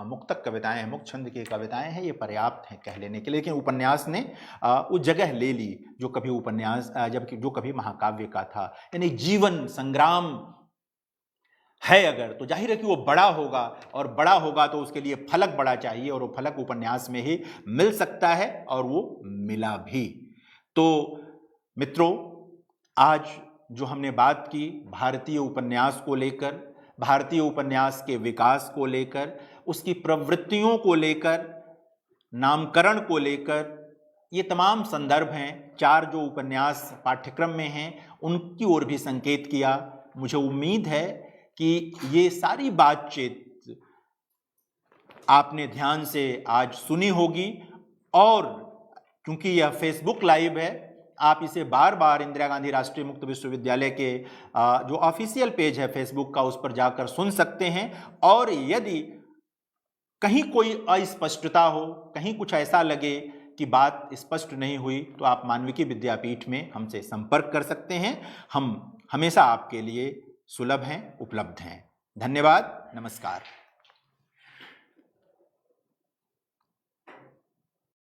मुक्तक कविताएं हैं, मुक्त छंद की कविताएं हैं, ये पर्याप्त हैं कह लेने के लिए। लेकिन उपन्यास ने वो जगह ले ली जो कभी उपन्यास जो कभी महाकाव्य का था। यानी जीवन संग्राम है अगर, तो जाहिर है कि वो बड़ा होगा, और बड़ा होगा तो उसके लिए फलक बड़ा चाहिए, और वो फलक उपन्यास में ही मिल सकता है, और वो मिला भी। तो मित्रों, आज जो हमने बात की भारतीय उपन्यास को लेकर, भारतीय उपन्यास के विकास को लेकर, उसकी प्रवृत्तियों को लेकर, नामकरण को लेकर, ये तमाम संदर्भ हैं। 4 जो उपन्यास पाठ्यक्रम में हैं उनकी ओर भी संकेत किया। मुझे उम्मीद है कि ये सारी बातचीत आपने ध्यान से आज सुनी होगी, और क्योंकि यह फेसबुक लाइव है, आप इसे बार बार इंदिरा गांधी राष्ट्रीय मुक्त विश्वविद्यालय के जो ऑफिशियल पेज है फेसबुक का, उस पर जाकर सुन सकते हैं। और यदि कहीं कोई अस्पष्टता हो, कहीं कुछ ऐसा लगे कि बात स्पष्ट नहीं हुई, तो आप मानविकी विद्यापीठ में हमसे संपर्क कर सकते हैं। हम हमेशा आपके लिए सुलभ हैं, उपलब्ध हैं। धन्यवाद, नमस्कार।